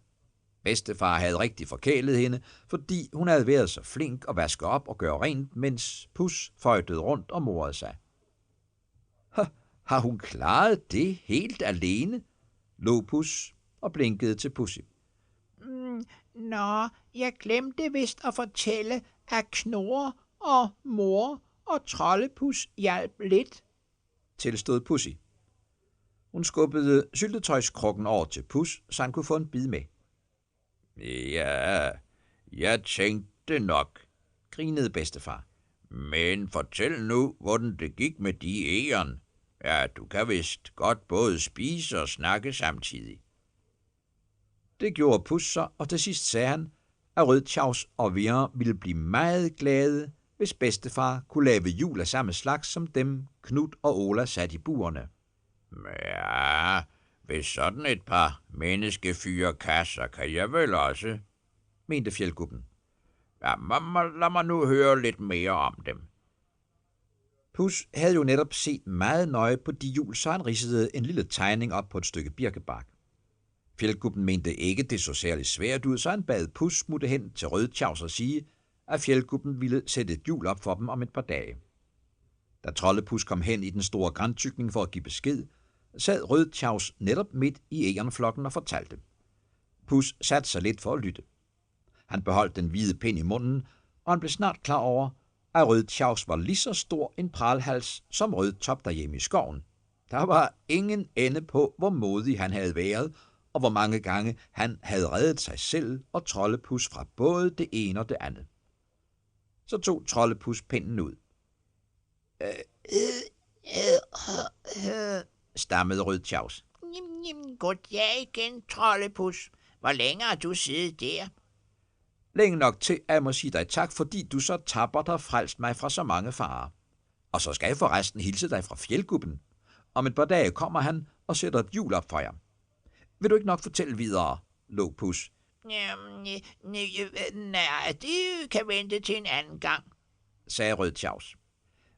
Bedstefar havde rigtig forkælet hende, fordi hun havde været så flink at vaske op og gøre rent, mens Pus føjtede rundt og morede sig. Har hun klaret det helt alene? Lå Pus og blinkede til Pussy. Nå, jeg glemte vist at fortælle, at Knurre og mor og Trollepus hjalp lidt, tilstod Pussy. Hun skubbede syltetøjskrukken over til Pus, så han kunne få en bid med. Ja, jeg tænkte nok, grinede bedstefar. Men fortæl nu, hvordan det gik med de egern. Ja, du kan vist godt både spise og snakke samtidig. Det gjorde Pus så, og til sidst sagde han, at Rødtjavs og Virre ville blive meget glade, hvis bedstefar kunne lave hjul af samme slags som dem, Knut og Ola satte i burene. Ja, hvis sådan et par menneskefyre kasser kan jeg vel også, mente Fjeldgubben. Ja, lad mig nu høre lidt mere om dem. Pus havde jo netop set meget nøje på de hjul, så han ridsede en lille tegning op på et stykke birkebark. Fjeldgubben mente ikke, det så særlig svært ud, så han bad Pus smutte hen til Rødtjavs og sige, at Fjeldgubben ville sætte et hjul op for dem om et par dage. Da Trollepus kom hen i den store grantykning for at give besked, sad Rødtjavs netop midt i egernflokken og fortalte. Pus satte sig lidt for at lytte. Han beholdt den hvide pind i munden, og han blev snart klar over, at Rødtjavs var lige så stor en pralhals som Rødtop derhjemme i skoven. Der var ingen ende på, hvor modig han havde været, og hvor mange gange han havde reddet sig selv og Trollepus fra både det ene og det andet. Så tog Trollepus pinden ud. Stammede Rødtjavs. Goddag igen, Trollepus. Hvor længe har du siddet der? Længe nok til, at jeg må sige dig tak, fordi du så tappert har frelst mig fra så mange farer. Og så skal jeg forresten hilse dig fra Fjeldgubben. Om et par dage kommer han og sætter et hjul op for jer. Vil du ikke nok fortælle videre, lå Pus? Nej, det kan vente til en anden gang, sagde Rødtjavs.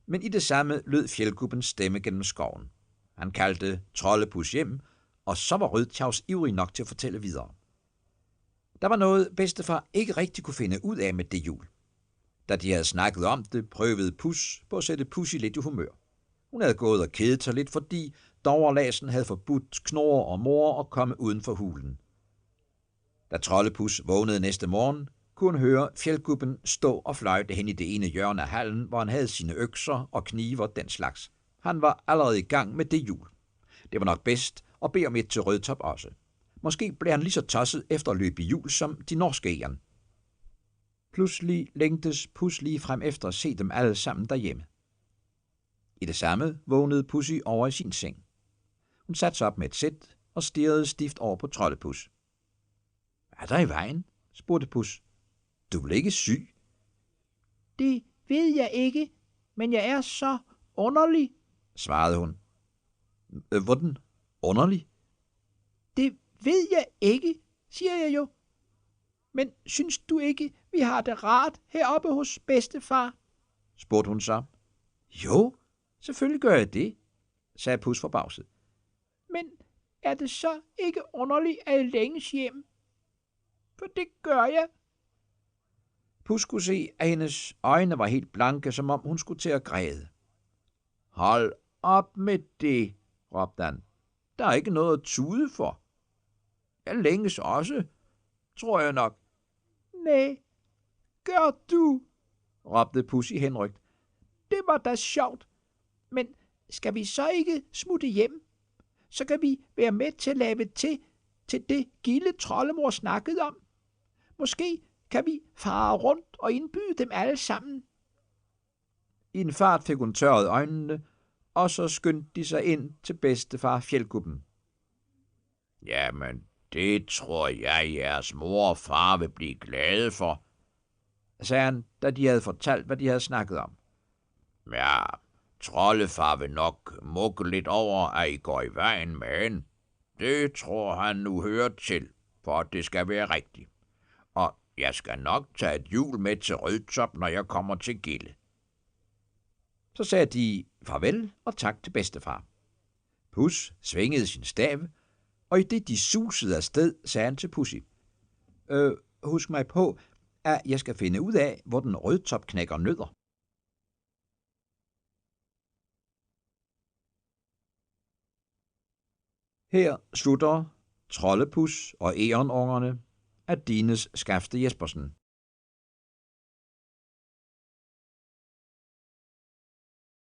Men i det samme lød Fjeldgubbens stemme gennem skoven. Han kaldte Trollepus hjem, og så var Rødtjavs ivrig nok til at fortælle videre. Der var noget, bedstefar ikke rigtig kunne finde ud af med det hjul. Da de havde snakket om det, prøvede Pus på at sætte Pussy lidt i humør. Hun havde gået og kedet sig lidt, fordi Doverlasen havde forbudt Knurre og mor at komme uden for hulen. Da Trollepus vågnede næste morgen, kunne hun høre Fjeldgubben stå og fløjte hen i det ene hjørne af hallen, hvor han havde sine økser og kniver den slags. Han var allerede i gang med det hjul. Det var nok bedst at bede om et til Rødtop også. Måske blev han lige så tosset efter at løbe i hjul som de norske egern. Pludselig længtes Pus lige frem efter at se dem alle sammen derhjemme. I det samme vågnede Pussy over i sin seng. Hun satte sig op med et sæt og stirrede stift over på Trollepus. Er der i vejen? Spurgte Pus. Du er vel ikke syg? Det ved jeg ikke, men jeg er så underlig, svarede hun. Hvordan underlig? Det ved jeg ikke, siger jeg jo. Men synes du ikke, vi har det rart heroppe hos bedstefar? Spurgte hun så. Jo, selvfølgelig gør jeg det, sagde Pus forbavset. Men er det så ikke underligt, at jeg længes hjem? For det gør jeg. Pus kunne se, at hendes øjne var helt blanke, som om hun skulle til at græde. Hold op med det, råbte han. Der er ikke noget at tude for. Jeg længes også, tror jeg nok. Nej, gør du? Råbte Pussy henrygt. Det var da sjovt. Men skal vi så ikke smutte hjem? Så kan vi være med til at lave til det gilde troldemor snakkede om. Måske kan vi fare rundt og indbyde dem alle sammen. I en fart fik hun tørret øjnene, og så skyndte de sig ind til bedstefar Fjeldgubben. Jamen, det tror jeg, jeres mor og far vil blive glade for, sagde han, da de havde fortalt, hvad de havde snakket om. Ja, troldefar vil nok mukke lidt over, at I går i vejen med hende. Det tror han nu hører til, for at det skal være rigtigt. Og jeg skal nok tage et hjul med til Rødtop, når jeg kommer til Gilde. Så sagde de farvel og tak til bedstefar. Pus svingede sin stav, og i det de susede afsted, sagde han til Pussy. Husk mig på, at jeg skal finde ud af, hvor den Rødtop knækker nødder. Her slutter Trollepus og Egerungerne af Dines Skafte Jespersen.